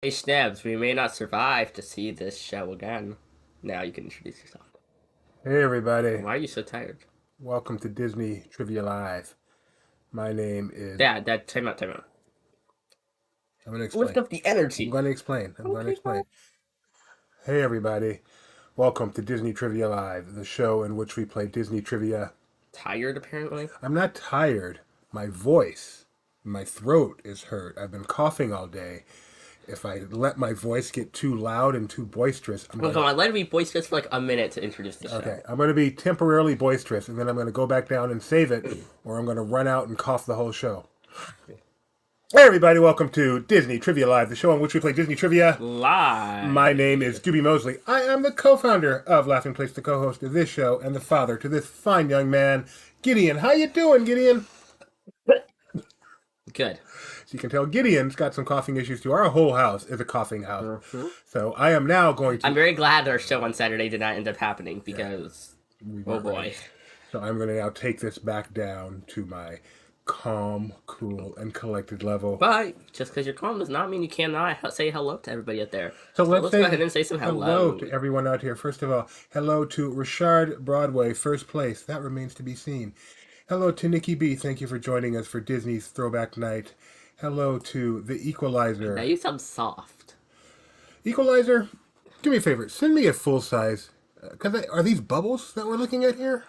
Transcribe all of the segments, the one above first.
Hey Schnebs, we may not survive to see this show again. Now you can introduce yourself. Hey everybody, Why are you so tired? welcome to Disney Trivia Live. My name is. Dad, time out, time out. I'm going to Lift explain. up the energy. I'm going to Okay, fine. explain. Hey everybody, welcome to Disney Trivia Live, the show in which we play Disney trivia. Tired, apparently? I'm not tired. My voice, my throat is hurt. I've been coughing all day. If I let my voice get too loud and too boisterous, Oh, come on, let it be boisterous for like a minute to introduce the show. Okay, I'm going to be temporarily boisterous, and then I'm going to go back down and save it, or I'm going to run out and cough the whole show. Hey everybody, welcome to Disney Trivia Live, the show in which we play Disney trivia. Live. My name is Doobie Mosley. I am the co-founder of Laughing Place, the co-host of this show, and the father to this fine young man, Gideon. How you doing, Gideon? Good. So you can tell Gideon's got some coughing issues too. Our whole house is a coughing house. So I am now going to... I'm very glad our show on Saturday did not end up happening because... Oh boy. Right. So I'm going to now take this back down to my calm, cool, and collected level. But just because you're calm does not mean you cannot say hello to everybody out there. So let's go ahead and say some hello to everyone out here. First of all, hello to Richard Broadway, first place. That remains to be seen. Hello to Nikki B. Thank you for joining us for Disney's Throwback Night. Hello to the Equalizer. Now you sound soft. Equalizer, do me a favor. Send me a full size. Are these bubbles that we're looking at here?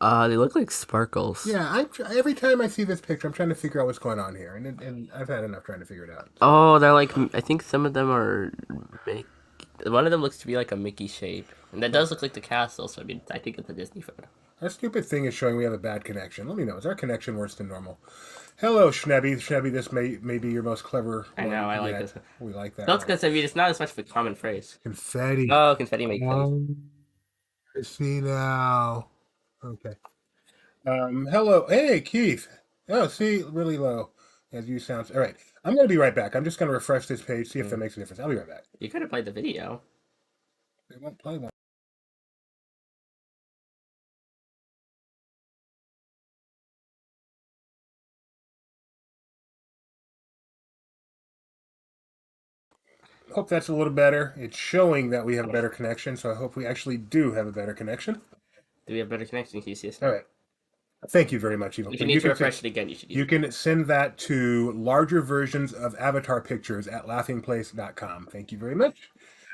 They look like sparkles. Yeah, every time I see this picture, I'm trying to figure out what's going on here, and I've had enough trying to figure it out. Oh, they're like, I think some of them are, one of them looks to be like a Mickey shape, and that does look like the castle, so I think it's a Disney photo. Our stupid thing is showing we have a bad connection. Let me know, is our connection worse than normal? Hello, Schnebby. Schnebby, this may be your most clever I know, I like yet. this. We like that. That's because, it's not as much of a common phrase. Confetti. Oh, confetti makes sense. I see now. Okay. Hello. Hey, Keith. Oh, see, really low. As you sound. All right. I'm going to be right back. I'm just going to refresh this page, see if that makes a difference. I'll be right back. You could have played the video. They won't play one. Hope that's a little better. It's showing that we have a better connection, so I hope we actually do have a better connection. Do we have better connection? Can you see us? All right. Thank you very much, Evil. If you need to refresh it again, you should use You can send that to larger versions of avatar pictures at laughingplace.com. Thank you very much.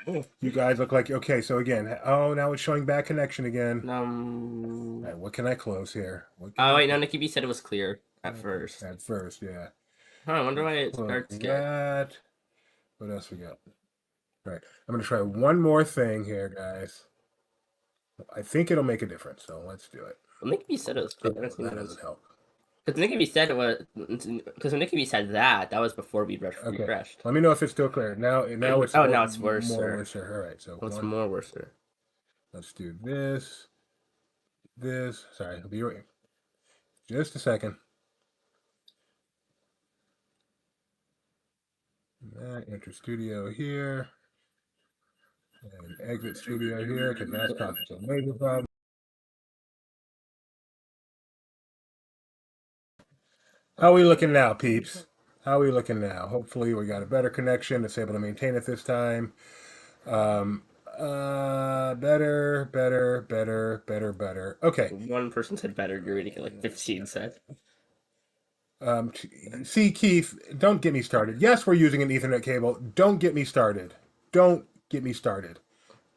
You guys look like... Okay, so again... Oh, now it's showing bad connection again. All right, what can I close here? Oh, wait, no, Nikki B said it was clear at first. At first, yeah. Huh, I wonder why it starts again. What else we got? All right, I'm going to try one more thing here, guys. I think it'll make a difference, so let's do it. Well, Nikki B said it was clear. That doesn't help. Because Nikki B said it was... Because when Nikki B said that was before we refreshed. Let me know if it's still clear. Now it's... Oh, now it's worse. More worse. All right, so... What's more worse? Let's do this. Sorry, I'll be right. Just a second. Enter studio here. And exit studio here, because that's causing some major problem. How are we looking now, peeps? How are we looking now? Hopefully we got a better connection that's able to maintain it this time. Better. Okay. One person said better, you're reading it like 15 said. See, Keith, don't get me started. Yes, we're using an Ethernet cable. Don't get me started. Don't get me started.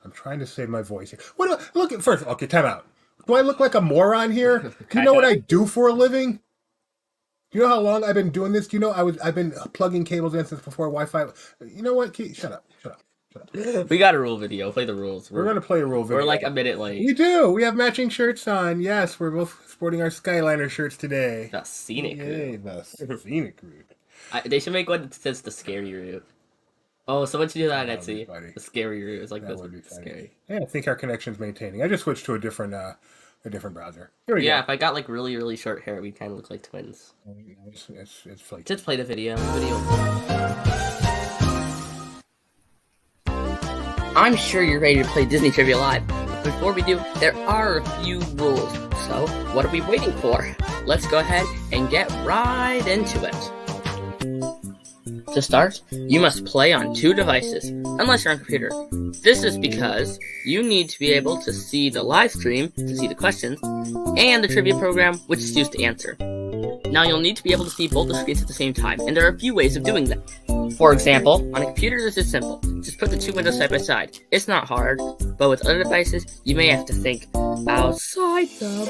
I'm trying to save my voice here. Look at first. Okay, time out. Do I look like a moron here? Do you know what I do for a living? Do you know how long I've been doing this? Do you know I've been plugging cables in since before Wi-Fi? You know what, Keith? Shut up. We got a rule video. Play the rules. We're going to play a rule video. We're like a minute late. We do. We have matching shirts on. Yes, we're both sporting our Skyliner shirts today. The scenic route. The scenic route. They should make one that says the scary route. Oh, someone should do that on Etsy. The scary route is like this. Scary. Yeah, I think our connection's maintaining. I just switched to a different browser. Here we go. Yeah, if I got like really, really short hair, we kind of look like twins. It's flaky. Just play the video. I'm sure you're ready to play Disney Trivia Live. But before we do, there are a few rules. So, what are we waiting for? Let's go ahead and get right into it. To start, you must play on 2 devices, unless you're on a computer. This is because you need to be able to see the live stream to see the questions, and the trivia program, which is used to answer. Now you'll need to be able to see both the screens at the same time, and there are a few ways of doing that. For example, on a computer this is simple. Just put the 2 windows side by side. It's not hard, but with other devices, you may have to think outside the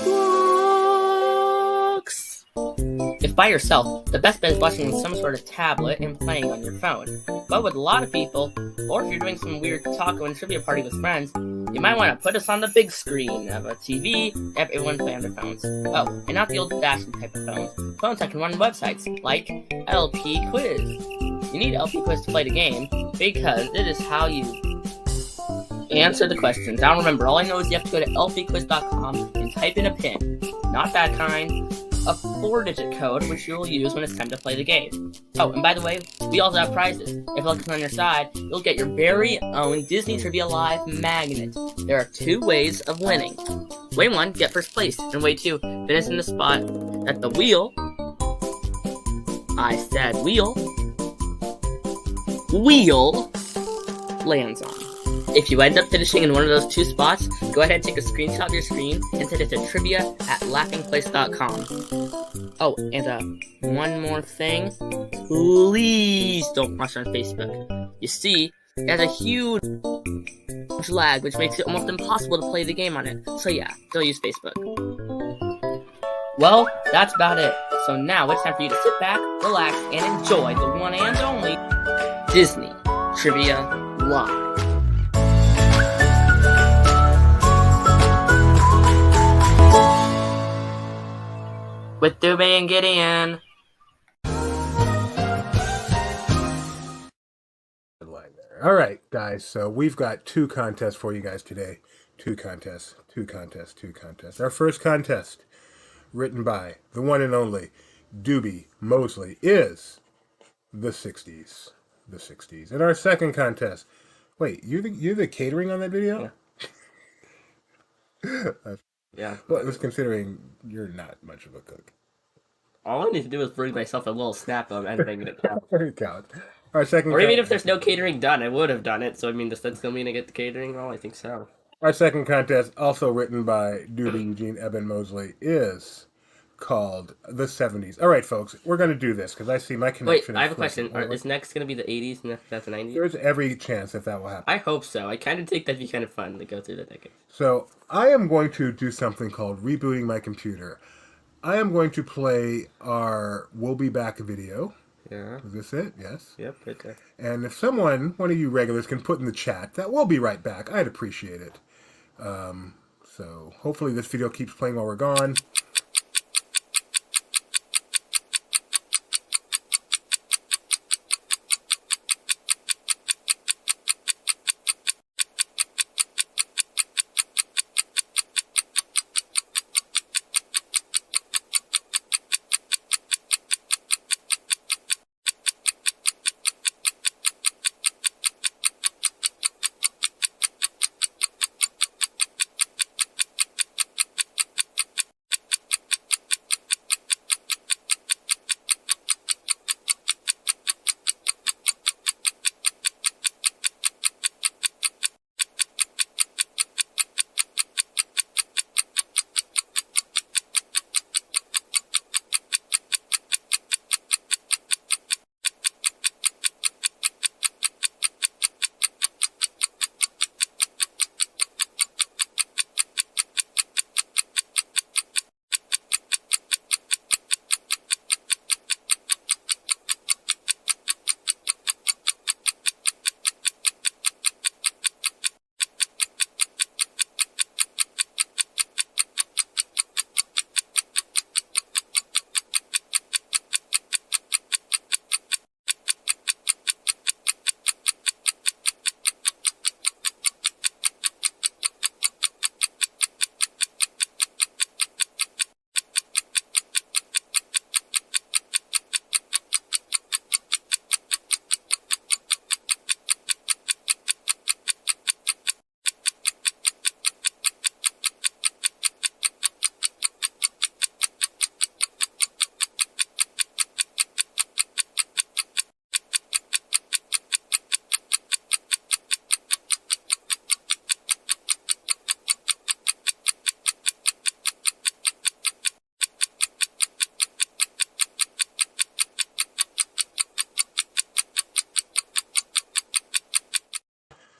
box. If by yourself, the best bet is watching with some sort of tablet and playing on your phone. But with a lot of people, or if you're doing some weird taco and trivia party with friends, you might want to put us on the big screen of a TV and have everyone play on their phones. Oh, and not the old-fashioned type of phones. Phones that can run websites, like LP Quiz. You need LP Quiz to play the game, because it is how you answer the questions. Now remember, all I know is you have to go to lpquiz.com and type in a PIN. Not that kind. A 4-digit code, which you'll use when it's time to play the game. Oh, and by the way, we also have prizes. If luck is on your side, you'll get your very own Disney Trivia Live magnet. There are 2 ways of winning. Way 1, get first place, and way 2, finish in the spot that the wheel, I said wheel, lands on. If you end up finishing in one of those 2 spots, go ahead and take a screenshot of your screen and send it to trivia@laughingplace.com. Oh, and one more thing. Please don't watch on Facebook. You see, it has a huge lag, which makes it almost impossible to play the game on it. So yeah, don't use Facebook. Well, that's about it. So now it's time for you to sit back, relax, and enjoy the one and only Disney Trivia Live. With Dubé and Gideon. All right, guys. So we've got 2 contests for you guys today. 2 contests. Our first contest, written by the one and only Doobie Mosley, is the 60s. The 60s. And our second contest. Wait, you're the catering on that video? Yeah. Yeah. Well, I was considering you're not much of a cook. All I need to do is bring myself a little snap of anything that counts. It counts. Our second Or even if there's no catering done, I would have done it. So I mean, does that still mean I get the catering? Well, I think so. Our second contest, also written by Doobie Eugene Eben Mosley, is called the 70s. All right, folks, we're going to do this because I see my connection. Wait, I have a question. Is next going to be the 80s and that's the 90s? There's every chance that will happen. I hope so. I kind of think that'd be kind of fun to go through the decades. So I am going to do something called rebooting my computer. I am going to play our We'll Be Back video. Yeah. Is this it? Yes. Yep, right there. And if one of you regulars can put in the chat that we'll be right back, I'd appreciate it. So hopefully this video keeps playing while we're gone.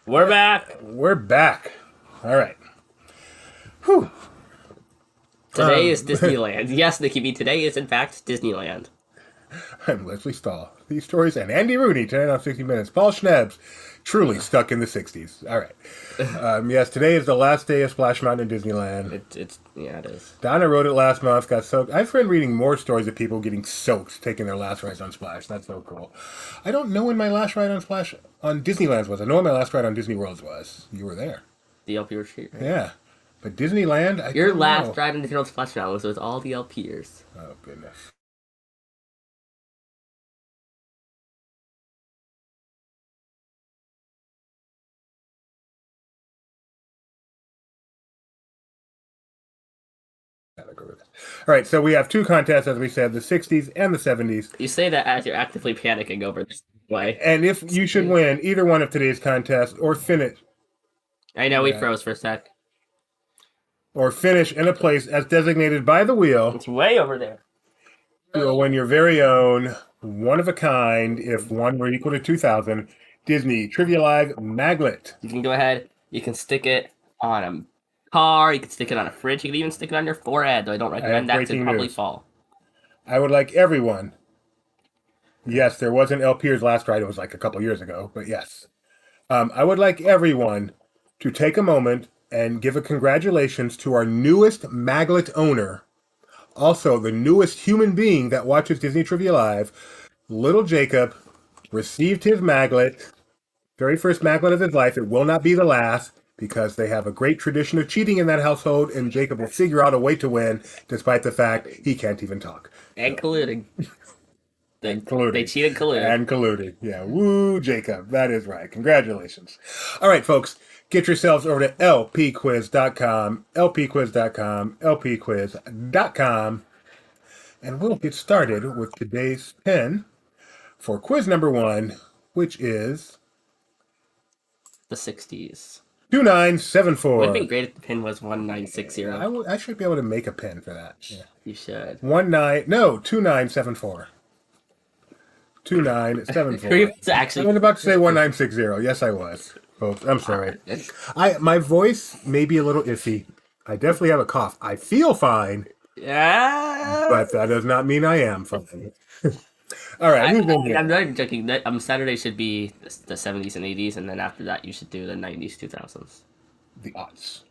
We're back. We're back. All right. Whew. Today is Disneyland. Yes, Nikki B, today is in fact Disneyland. I'm Leslie Stahl. These stories and Andy Rooney tonight on 60 Minutes. Paul Schnebs, truly stuck in the 60s. All right. Yes, today is the last day of Splash Mountain in Disneyland. It is. Donna wrote it last month, got soaked. I've been reading more stories of people getting soaked, taking their last rides on Splash. That's so cool. I don't know when my last ride on Splash on Disneyland was. I know when my last ride on Disney World was. You were there. The LP retreat, right? Yeah. But Disneyland, I Your don't last know. ride in Disneyland Splash Mountain was with all the LPers. Oh, goodness. All right, so we have two contests, as we said, the 60s and the 70s. You say that as you're actively panicking over this way. And if you should win either one of today's contests or finish I know we froze for a sec. in a place as designated by the wheel, It's way over there. you will win your very own one-of-a-kind, if one were equal to 2,000, Disney Trivia Live Maglet. You can go ahead. You can stick it on a car. You can stick it on a fridge. You can even stick it on your forehead, though I don't recommend that because it'd probably fall. I would like everyone. Yes, there was an LPers last ride. It was like a couple years ago, but yes. I would like everyone to take a moment and give a congratulations to our newest Maglet owner, also the newest human being that watches Disney Trivia Live. Little Jacob received his Maglet, very first Maglet of his life. It will not be the last because they have a great tradition of cheating in that household, and Jacob will figure out a way to win despite the fact he can't even talk. And colluding. They Colluding. cheated colluding. And colluding. Yeah. Woo, Jacob. That is right. Congratulations. All right, folks. Get yourselves over to lpquiz.com, lpquiz.com, lpquiz.com, and we'll get started with today's pin for quiz number 1, which is The 60s. 2974. Would be great if the pin was 1960. I should be able to make a pin for that. Yeah. You should. 2974. 2974. Were you actually? I was about to say 1960. Yes, I was. Folks, I'm sorry. My voice may be a little iffy. I definitely have a cough. I feel fine, Yeah. but that does not mean I am fine. All right, who's in here? I'm not even joking. Saturday should be the 70s and 80s, and then after that, you should do the 90s, 2000s. The aughts.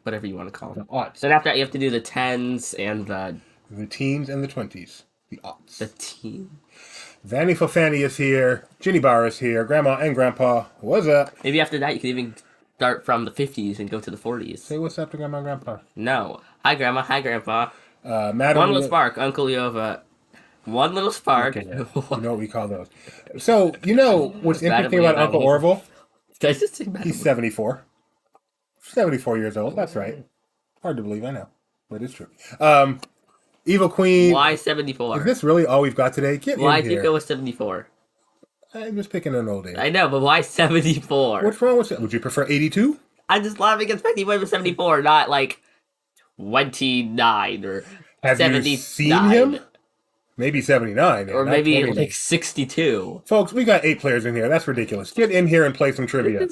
Whatever you want to call them. The aughts. Then after that, you have to do the 10s and the teens and the 20s. The aughts. The teen. Vanny Fofani is here. Ginny Barr is here. Grandma and Grandpa. What's up? Maybe after that, you could even start from the 50s and go to the 40s. Say what's up to Grandma and Grandpa. No. Hi, Grandma. Hi, Grandpa. Madam One little spark, Uncle Yova. One little spark. Okay, you know what we call those. So, you know what's interesting about Uncle Orville? Did I just say Madam? He's 74. 74 years old. That's right. Hard to believe, I know. But it's true. Evil Queen. Why 74? Is this really all we've got today? Get Why in did here. you go with 74? I'm just picking an old age. I know, but why 74? What's wrong with that? Would you prefer 82? I'm just laughing at you went with 74, not like 29 or Have 79. you seen him? Maybe 79. Or not maybe 29. like 62. Folks, we got 8 players in here. That's ridiculous. Get in here and play some trivia.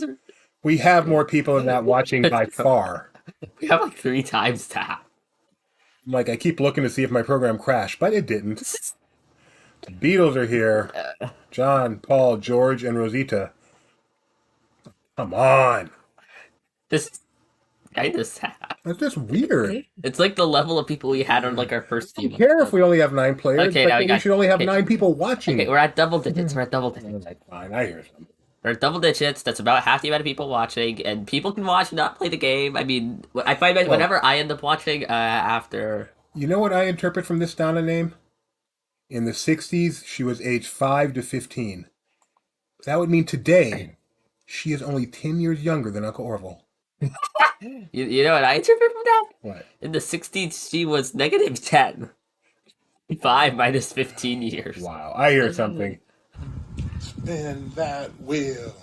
We have more people than that watching by far. We have like 3 times that. Like, I keep looking to see if my program crashed, but it didn't. The Beatles are here. John, Paul, George, and Rosita. Come on. This is kind of sad. That's just weird. It's like the level of people we had on like our first I team. don't care if we only have 9 players, Okay, but now we we got- should only have okay. 9 people watching. Okay, we're at double digits. We're at double digits. That's fine. I hear something. We're at double digits. That's about half the amount of people watching, and people can watch and not play the game. I mean, I find that whenever I end up watching after. You know what I interpret from this Donna name? In the 60s, she was aged 5 to 15. That would mean today, she is only 10 years younger than Uncle Orville. You know what I interpret from that? What? In the 60s, she was negative 10. 5 minus 15 years. Wow, I hear something. Then that will.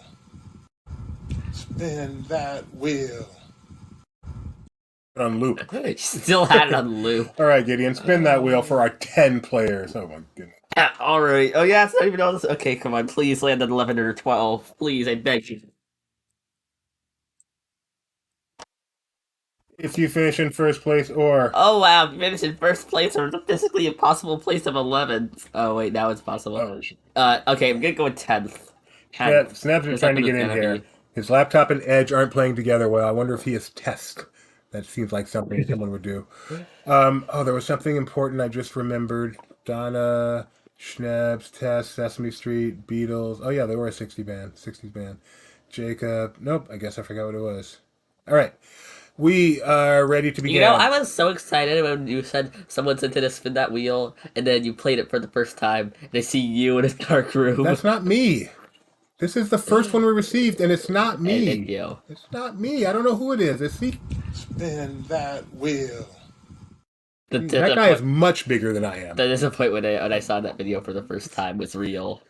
Then that will. On loop. She still had it on loop. All right, Gideon, spin that wheel for our 10 players. Oh my goodness. All right. Oh yeah, it's not even all this. Okay, come on, please land on 11 or 12. Please, I beg you. If you finish in first place or Oh wow, finished in first place or the physically impossible place of 11th. Oh wait, now it's possible. oh, Okay, I'm gonna go with 10th. Snaps is Because trying to something get is in gonna here. be. His laptop and Edge aren't playing together well. I wonder if he has test. That seems like something someone would do. Oh, there was something important I just remembered. Donna, Schnebs, Test, Sesame Street, Beatles. Oh yeah, they were a 60s band. Jacob. Nope, I guess I forgot what it was. All right, we are ready to You know, I begin. was so excited when you said someone's into to spin that wheel, and then you played it for the first time. And I see you in a dark room, That's not me. This is the first one we received, and it's not and me. you. It's not me. I don't know who it is. Is he? Spin that wheel. That guy is much bigger than I am. The disappointment when I saw that video for the first time was real.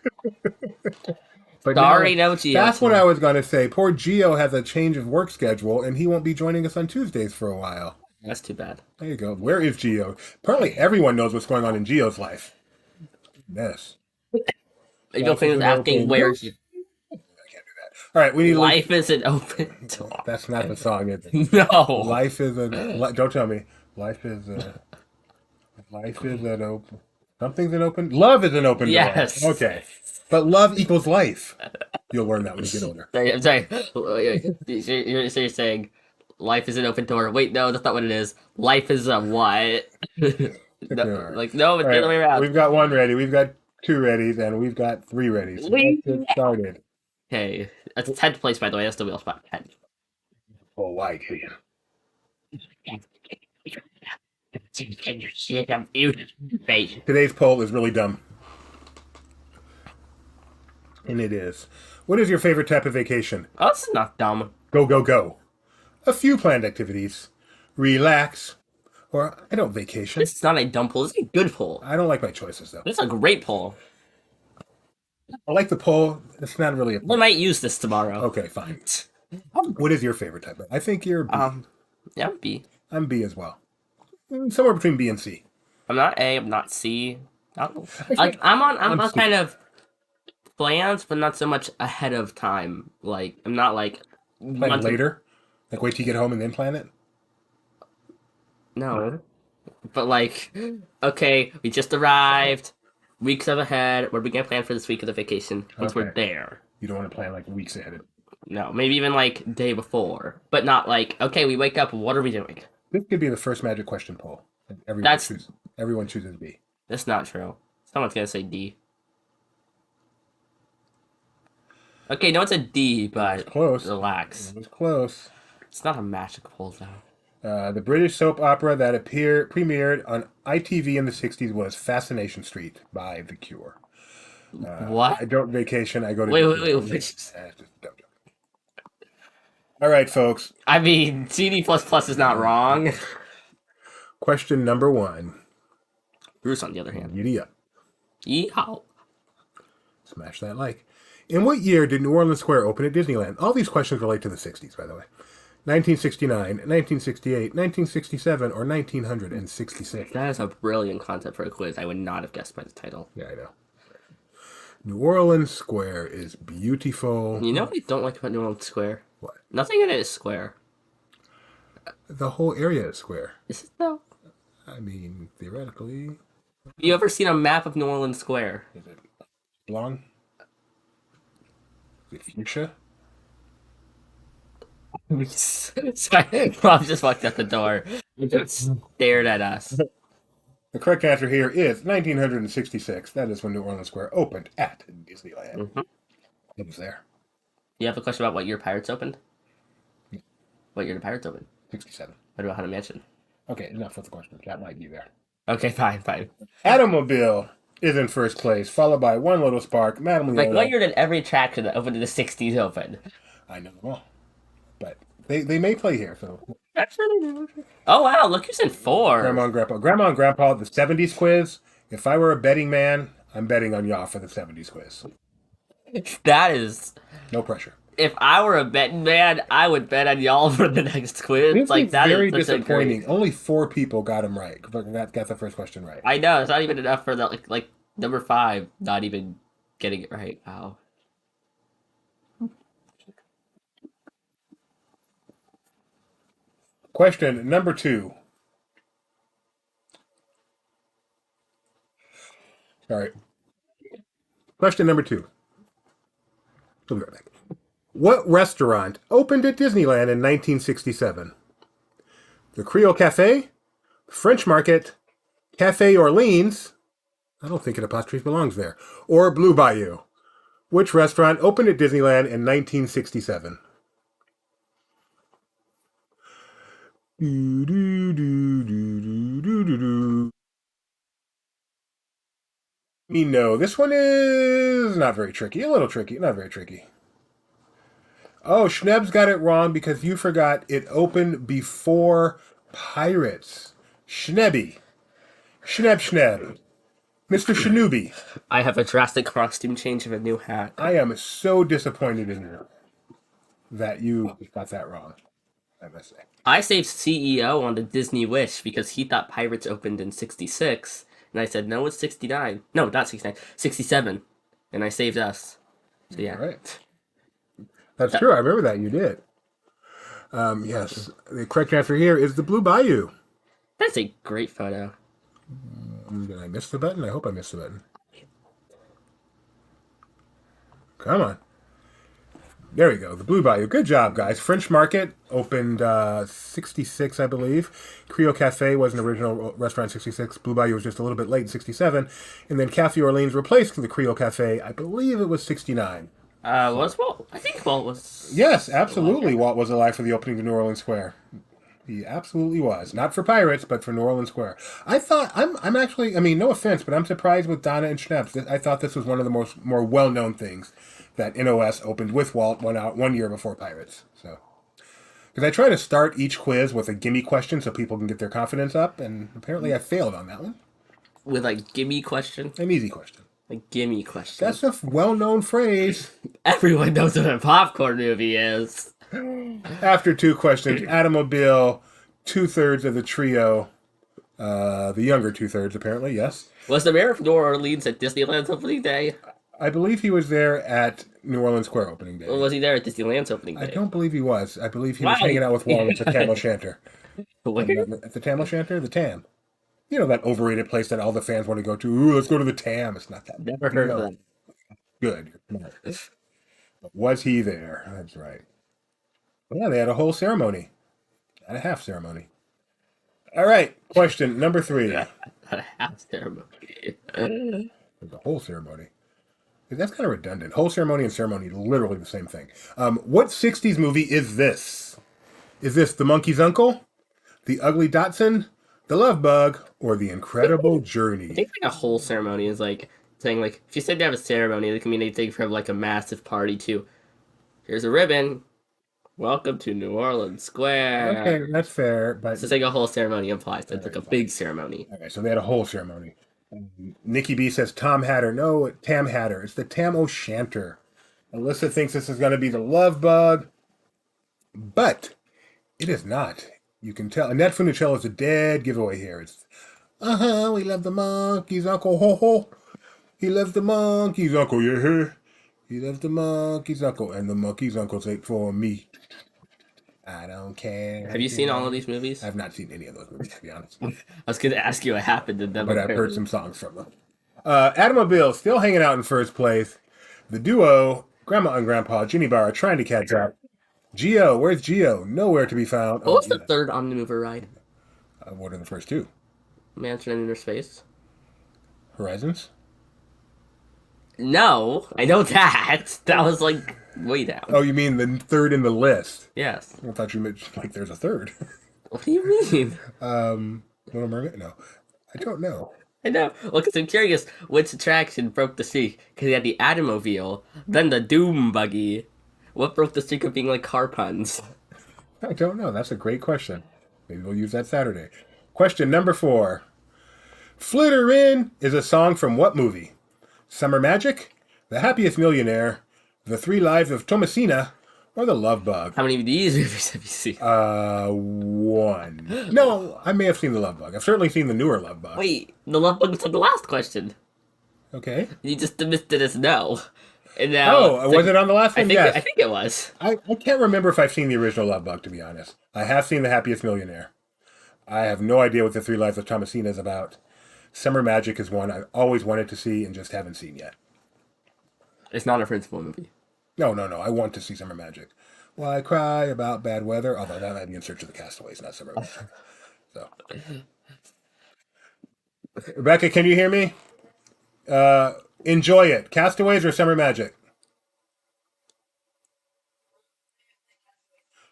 But now, Sorry, no, Gio. that's what I was going to say. Poor Geo has a change of work schedule, and he won't be joining us on Tuesdays for a while. That's too bad. There you go. Where is Geo? Apparently, everyone knows what's going on in Geo's life. Yes. People Life think is was an asking open door. where's I can't do that. All right, we need to life is an open door. That's not the song, is it? No. Life is a. Don't tell me. Life is a. Life is an open. Something's an open. Love is an open door. Yes. Okay. But love equals life. You'll learn that when you get older. Sorry, I'm sorry. You're saying life is an open door. Wait, no, that's not what it is. Life is a what? All No, right. like no, it's All the other right. way around. We've got one ready. We've got two ready, and we've got three ready. So let's get started. Okay, that's 10th place by the way. That's the wheel spot 10. Oh, white. Today's poll is really dumb. And it is. What is your favorite type of vacation? Oh, this is not dumb. Go, go, go. A few planned activities. Relax. Or I don't vacation. This is not a dumb pull. This is a good pull. I don't like my choices, though. This is a great pull. I like the poll. It's not really a We poll. might use this tomorrow. Okay, fine. What is your favorite type of? I think you're B. Yeah, I'm B. I'm B as well. Somewhere between B and C. I'm not A. I'm not C. Actually, Like I'm on C. kind of plans, but not so much ahead of time. Like I'm not like Plan it later. Like wait till you get home and then plan it. No, but like okay, we just arrived. Weeks up ahead. What are we gonna plan for this week of the vacation once we're Okay. there? You don't want to plan like weeks ahead. No, maybe even like day before, but not like okay. We wake up. What are we doing? This could be the first magic question poll. That's Everyone chooses B. that's not true. Someone's gonna say D. Okay, no, it's a D, but Close. relax. It was close. It's not a magic pull though. The British soap opera that premiered on ITV in the 60s was Fascination Street by The Cure. What? I don't vacation, I go to... Wait. All right, folks. I mean, CD++ is not wrong. Question number 1. Bruce, on the other hand. Giddy up. Yeehaw. Smash that like. In what year did New Orleans Square open at Disneyland? All these questions relate to the 60s, by the way. 1969, 1968, 1967, or 1966? That is a brilliant concept for a quiz. I would not have guessed by the title. Yeah, I know. New Orleans Square is beautiful. You know what I don't like about New Orleans Square? What? Nothing in it is square. The whole area is square. Is it though? I mean, theoretically. Have you ever seen a map of New Orleans Square? Is it long? Is it fuchsia? Sorry, Bob just walked out the door. He just stared at us. The correct answer here is 1966. That is when New Orleans Square opened at Disneyland. Mm-hmm. It was there. You have a question about what year Pirates opened? What year did Pirates open? 67. What about Haunted Mansion? Okay, enough with the question. That might be there. Okay, fine. Automobile is in first place, followed by One Little Spark, Madame Leota. Like, what year did every attraction that opened in the 60s open? I know them all. But they may play here, so. Oh, wow, look who's in 4. Grandma and Grandpa. Grandma and Grandpa, the 70s quiz. If I were a betting man, I'm betting on y'all for the 70s quiz. That is... No pressure. If I were a betting man, I would bet on y'all for the next quiz. This Like, is that very is such disappointing. a great... Only 4 people got them right. Got the first question right. I know, it's not even enough for that, like number 5 not even getting it right. Wow. Question number 2. Sorry. Question number 2. We'll be right back. What restaurant opened at Disneyland in 1967? The Creole Cafe, French Market, Cafe Orleans. I don't think an apostrophe belongs there. Or Blue Bayou. Which restaurant opened at Disneyland in 1967? Do, do, do, do, do, do, do, do. No, this one is not very tricky. A little tricky, not very tricky. Oh, Schneb's got it wrong because you forgot it opened before Pirates. Schnebby. Schneb. Mr. Shinobi. I have a drastic costume change of a new hat. I am so disappointed in you that you got that wrong, I must say. I saved CEO on the Disney Wish because he thought Pirates opened in 66. And I said, no, it's 69. No, not 69. 67. And I saved us. So yeah. All right. That's true. I remember that. You did. Yes. The correct answer here is the Blue Bayou. That's a great photo. Did I miss the button? I hope I missed the button. Come on. There we go. The Blue Bayou. Good job, guys. French Market opened 66, I believe. Creole Cafe was an original restaurant in 66. Blue Bayou was just a little bit late in 67. And then Cafe Orleans replaced the Creole Cafe. I believe it was 69. Was Walt? I think Walt was. Yes, absolutely. Walt was alive for the opening of New Orleans Square. He absolutely was. Not for Pirates, but for New Orleans Square. I thought, I'm actually, I mean, no offense, but I'm surprised with Donna and Schnaps. I thought this was one of the more well-known things that NOS opened with Walt 1 year before Pirates. So, because I try to start each quiz with a gimme question so people can get their confidence up, and apparently I failed on that one. With a gimme question? An easy question. A gimme question. That's a well-known phrase. Everyone knows what a popcorn movie is. After 2 questions, Automobile, 2/3 of the trio, the younger 2/3 apparently, yes. Was the mayor of New Orleans at Disneyland's opening day? I believe he was there at New Orleans Square opening day. Or was he there at Disneyland's opening day? I don't believe he was. I believe he was hanging out with Wallace at Tam O'Shanter. Where? At the Tam O'Shanter? The Tam. You know, that overrated place that all the fans want to go to. Ooh, let's go to the Tam. It's not that. Never heard of that. Good. But was he there? That's right. Yeah, they had a whole ceremony. And a half ceremony. All right. Question number 3. Not a half ceremony. There's a whole ceremony. That's kind of redundant. Whole ceremony and ceremony, literally the same thing. What 60s movie is this? Is this The Monkey's Uncle, The Ugly Dotson, The Love Bug, or The Incredible Journey? I think like a whole ceremony is like saying like if you said to have a ceremony, it can mean anything from like a massive party to here's a ribbon. Welcome to New Orleans Square. Okay, that's fair, but So saying a whole ceremony implies that it's like a big ceremony. okay, so they had a whole ceremony. Nikki B says Tom Hatter. No, Tam Hatter. It's the Tam O'Shanter. Alyssa thinks this is going to be the Love Bug, but it is not. You can tell. Annette Funicello is a dead giveaway here. It's, we love the monkey's uncle. Ho ho. He loves the monkey's uncle. Yeah. He loves the monkey's uncle, and the monkey's uncle's ate for me. I don't care. Have you seen all of these movies? I've not seen any of those movies, to be honest. I was going to ask you what happened to them. But I've heard some songs from them. Automobile still hanging out in first place. The duo, Grandma and Grandpa, Ginny Bar, are trying to catch up. Geo, where's Geo? Nowhere to be found. What was the third Omnimover ride? What are the first 2? Mansion in Inner Space? Horizons? No, I know that. That was like way down. Oh, you mean the third in the list? Yes. I thought you meant like there's a third. What do you mean? Little Mermaid? No. I don't know. I know. Well, because I'm curious which attraction broke the streak. Because you had the Automobile, then the Doom Buggy. What broke the streak of being like car puns? I don't know. That's a great question. Maybe we'll use that Saturday. Question number 4. Flitter In is a song from what movie? Summer Magic, The Happiest Millionaire, The 3 Lives of Thomasina, or The Love Bug? How many of these movies have you seen? 1. No, I may have seen The Love Bug. I've certainly seen the newer Love Bug. Wait, the Love Bug was on the last question. Okay. You just dismissed it as no. And now, Oh, was it on the last one? I Yes. think it was. I can't remember if I've seen the original Love Bug, to be honest. I have seen The Happiest Millionaire. I have no idea what The Three Lives of Thomasina is about. Summer Magic is one I've always wanted to see and just haven't seen yet. It's not a principal movie. No. I want to see Summer Magic. Why cry about bad weather? Although that might be In Search of the Castaways, not Summer Magic. So, Rebecca, can you hear me? Enjoy it. Castaways or Summer Magic?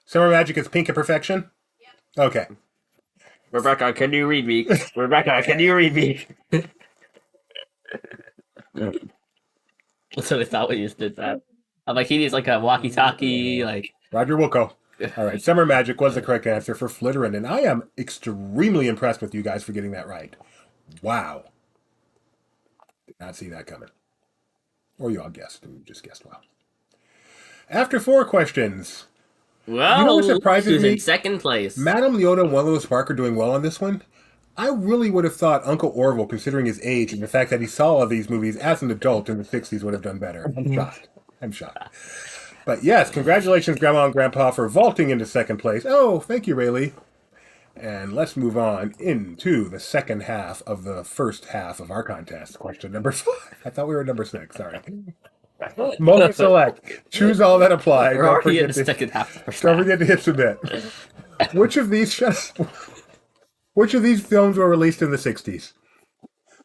Summer Magic is Pink of Perfection? Okay. Rebecca, can you read me? Rebecca, can you read me? That's what I thought when you just did that. I'm like, he needs like a walkie-talkie, like... Roger Wilco. All right. Summer Magic was the correct answer for Flitterin, and I am extremely impressed with you guys for getting that right. Wow. Did not see that coming. Or you all guessed. You just guessed well. After 4 questions, Well, you know what surprises she's me? in second place. Madame Leota and One Little Spark are doing well on this one. I really would have thought Uncle Orville, considering his age and the fact that he saw all of these movies as an adult in the 60s, would have done better. I'm shocked. But yes, congratulations, Grandma and Grandpa, for vaulting into second place. Oh, thank you, Rayleigh. And let's move on into the second half of the first half of our contest. Question number 5. I thought we were at number 6. Sorry. Moment select. Choose all that apply. We're already in the second half. Don't forget to hit submit. Which of these films were released in the 60s?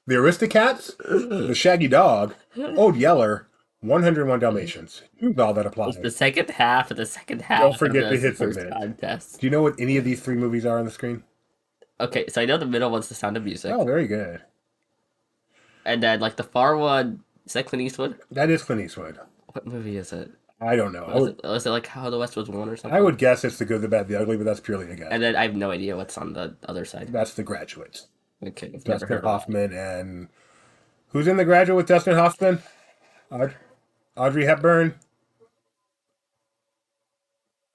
The Aristocats, The Shaggy Dog, Old Yeller, 101 Dalmatians. Choose all that applies. The second half of the second half. Don't forget of to the hit first submit. contest. Do you know what any of these 3 movies are on the screen? Okay, so I know the middle one's The Sound of Music. Oh, very good. And then, like, the far one, is that Clint Eastwood? That is Clint Eastwood. What movie is it? I don't know. Was it like How the West Was Won or something? I would guess it's The Good, the Bad, the Ugly, but that's purely a guess. And then I have no idea what's on the other side. That's The Graduate. Okay, I've never Dustin heard of Hoffman and... Who's in The Graduate with Dustin Hoffman? Audrey Hepburn?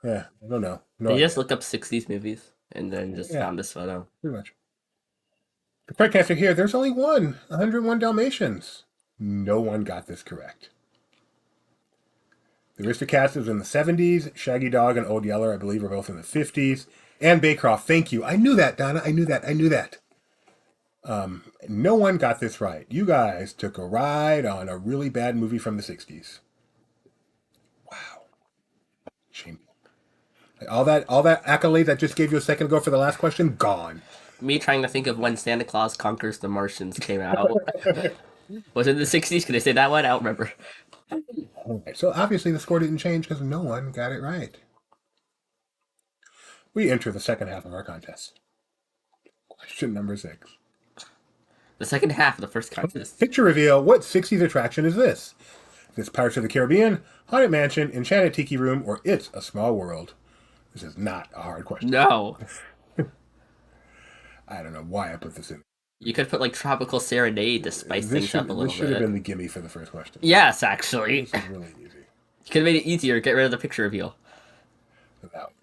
Yeah, I don't know. No it. You idea. just look up 60s movies and then just found this photo. Pretty much. The correct answer here, there's only one. 101 Dalmatians. No one got this correct. The Aristocats was in the 70s. Shaggy Dog and Old Yeller, I believe, are both in the 50s. And Baycroft, thank you. I knew that, Donna. I knew that. No one got this right. You guys took a ride on a really bad movie from the 60s. Wow. Shame. All that accolade that just gave you a second ago for the last question, gone. Me trying to think of when Santa Claus Conquers the Martians came out. Was it in the 60s? Can I say that one? I don't remember. Right, so obviously the score didn't change because no one got it right. We enter the second half of our contest. Question number 6. The second half of the first contest. Picture reveal, what 60s attraction is this? Is this Pirates of the Caribbean, Haunted Mansion, Enchanted Tiki Room, or It's a Small World? This is not a hard question. No. I don't know why I put this in. You could put like Tropical Serenade to spice things up a little This should have bit. been the gimme for the first question. Yes, actually. This is really easy. You could have made it easier. Get rid of the picture reveal.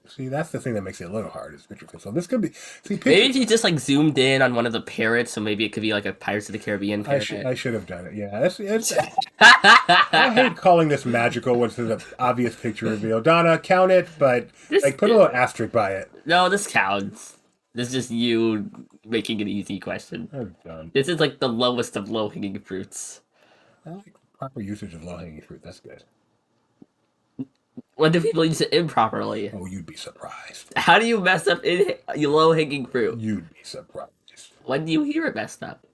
See, that's the thing that makes it a little hard is picture reveal. So this could be... See, Maybe if you just like zoomed in on one of the parrots, so maybe it could be like a Pirates of the Caribbean parrot. I should have done it. Yeah, I hate calling this magical when there's an obvious picture reveal. Donna, count it, but put a little asterisk by it. No, this counts. This is just you making an easy question. I'm done. This is like the lowest of low-hanging fruits. I like proper usage of low-hanging fruit. That's good. When do people use it improperly? Oh, you'd be surprised. How do you mess up low-hanging fruit? You'd be surprised. When do you hear it messed up?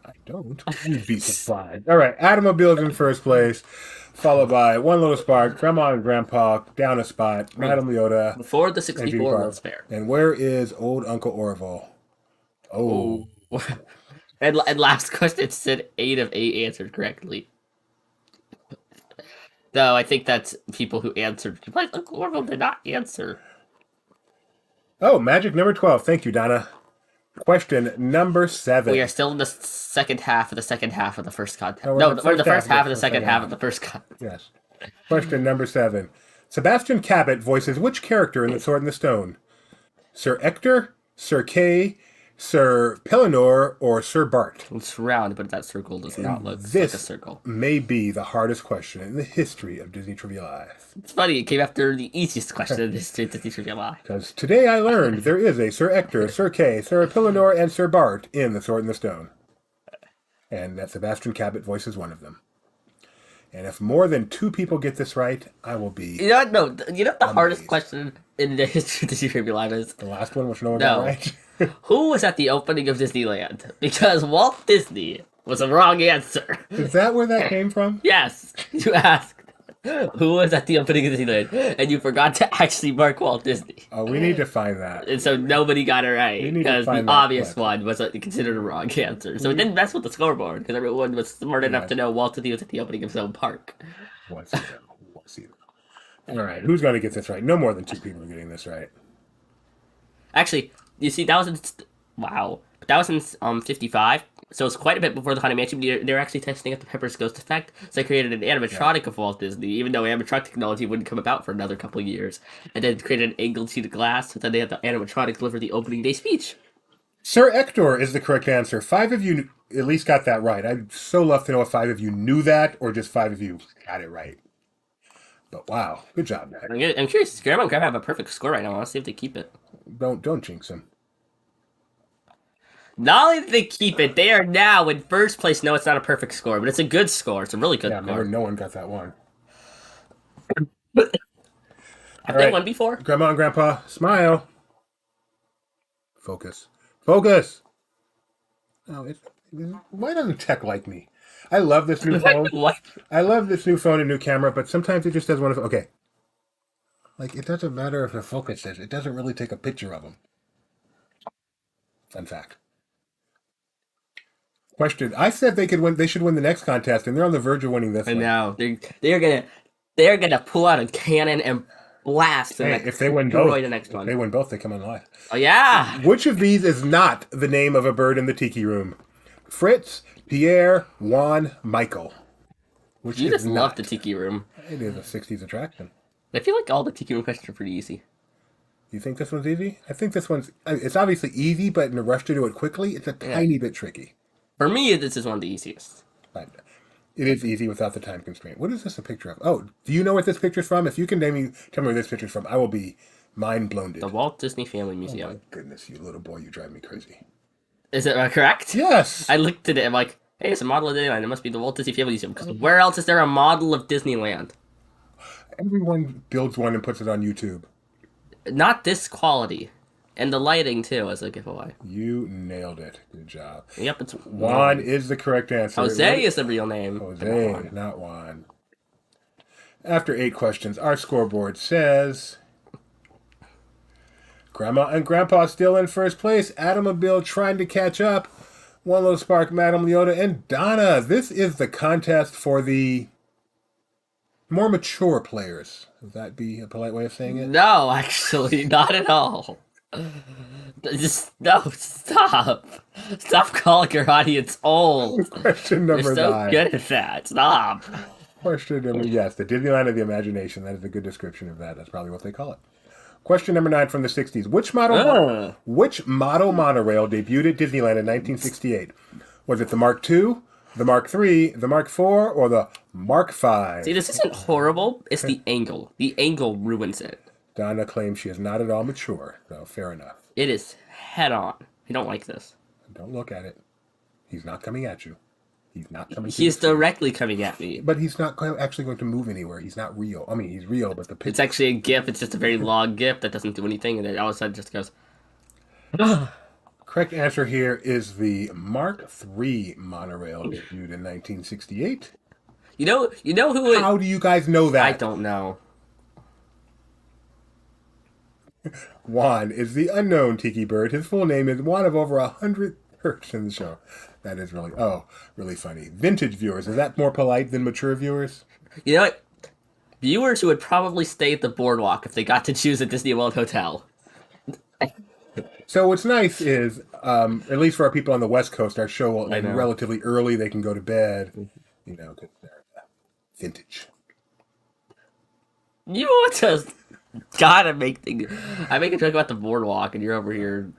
I don't. You'd be surprised. All right, Automobile's in first place, followed by One Little Spark, Grandma and Grandpa, down a spot, Madame Leota, Before the and 64 World's Fair. And where is old Uncle Orville? Oh. And last question said 8 of 8 answered correctly. Though I think that's people who answered. Like, Uncle Orville did not answer. Oh, magic number 12. Thank you, Donna. Question number 7. We are still in the second half of the second half of the first contest. Oh, No, we're the first half of the second half of the first contest. Yes. Question number 7. Sebastian Cabot voices which character in The Sword and the Stone? Sir Ector, Sir Kay, Sir Pellinor or Sir Bart? It's round, but that circle does not look like a This circle. may be the hardest question in the history of Disney Trivia Live. It's funny, it came after the easiest question in this Disney Trivia Live. Because today I learned there is a Sir Ector, Sir Kay, Sir Pellinor, and Sir Bart in The Sword and the Stone. And that Sebastian Cabot voices one of them. And if more than 2 people get this right, I will be... You know what? No, you know what the hardest Amazed. question in the history of Disney Trivia Live is? The last one, which no one No. got right. Who was at the opening of Disneyland? Because Walt Disney was a wrong answer. Is that where that came from? Yes, you asked who was at the opening of Disneyland, and you forgot to actually mark Walt Disney. Oh, we need to find that. And so nobody got it right, We need to because the find that obvious clip. one was considered a wrong answer. So it didn't mess with the scoreboard, because everyone was smart enough Right. to know Walt Disney was at the opening of his own park. What's it? All right, who's going to get this right? No more than 2 people are getting this right. Actually, you see, that was in... Wow. But that was in 55, so it's quite a bit before the Haunted Mansion. They're actually testing out the Pepper's Ghost effect, so they created an animatronic of Walt Disney, even though animatronic technology wouldn't come about for another couple of years. And then created an angled sheet of glass, so then they had the animatronic deliver the opening day speech. Sir Ector is the correct answer. 5 of you at least got that right. I'd so love to know if 5 of you knew that or just 5 of you got it right. But wow, good job, Mac. I'm curious, Grandma and Grandpa have a perfect score right now. I want to see if they keep it. Don't jinx him. Not only did they keep it, they are now in first place. No, it's not a perfect score, but it's a good score. It's a really good Yeah, score. remember, no one got that one. Have All they right. won before? Grandma and Grandpa, smile. Focus. Focus! Oh, why doesn't tech like me? I love this new phone. What? I love this new phone and new camera, but sometimes it just doesn't want to... Okay. Like, it doesn't matter if the focus is. It doesn't really take a picture of them. Fun fact. Question. I said they could win. They should win the next contest, and they're on the verge of winning this I one. know. They're gonna pull out a cannon and blast the Hey, next, if they win destroy both, the next if one. they win both, they come on live. Oh yeah. Which of these is not the name of a bird in the tiki room? Fritz, Pierre, Juan, Michael. Which You is just not. love the tiki room. It is a 60s attraction. I feel like all the tiki room questions are pretty easy. You think this one's easy? I think this one's... It's obviously easy, but in a rush to do it quickly, it's a tiny bit tricky. For me, this is one of the easiest. But it is easy without the time constraint. What is this a picture of? Oh, do you know what this picture's from? If you can tell me where this picture's from, I will be mind-blown. The Walt Disney Family Oh Museum. my goodness, you little boy, you drive me crazy. Is it correct? Yes! I looked at it. I'm like, hey, it's a model of Disneyland. It must be the Walt Disney Family Museum. Because where else is there a model of Disneyland? Everyone builds one and puts it on YouTube. Not this quality. And the lighting, too, as a giveaway. You nailed it. Good job. Yep, it's Juan is the correct answer. Jose is the real name. Jose, not Juan. After 8 questions, our scoreboard says... Grandma and Grandpa still in first place. Adam and Bill trying to catch up. One Little Spark, Madame Leota, and Donna. This is the contest for the more mature players. Would that be a polite way of saying it? No, actually, not at all. Just, no, stop. Stop calling your audience old. Question You're number so 9. good at that. Stop. Question number... Yes, the Disneyland of the imagination. That is a good description of that. That's probably what they call it. Question number 9 from the 60s. Which model monorail debuted at Disneyland in 1968? Was it the Mark II, the Mark III, the Mark IV, or the Mark V? See, this isn't horrible. It's the angle. The angle ruins it. Donna claims she is not at all mature, so fair enough. It is head on. I don't like this. Don't look at it. He's not coming at you. He's not coming. He's directly coming at me. But he's not actually going to move anywhere. He's not real. I mean, he's real, but the picture... It's actually a GIF. It's just a very long GIF that doesn't do anything, and then all of a sudden just goes... Correct answer here is the Mark III monorail debuted in 1968. You know who it... How do you guys know that? I don't know. Juan is the unknown tiki bird. His full name is one of over 100 birds in the show. That is really funny. Vintage viewers, is that more polite than mature viewers? You know what? Viewers who would probably stay at the boardwalk if they got to choose a Disney World hotel. So what's nice is, at least for our people on the West Coast, our show will end relatively early. They can go to bed, because they're vintage. You just gotta make things... I make a joke about the boardwalk, and you're over here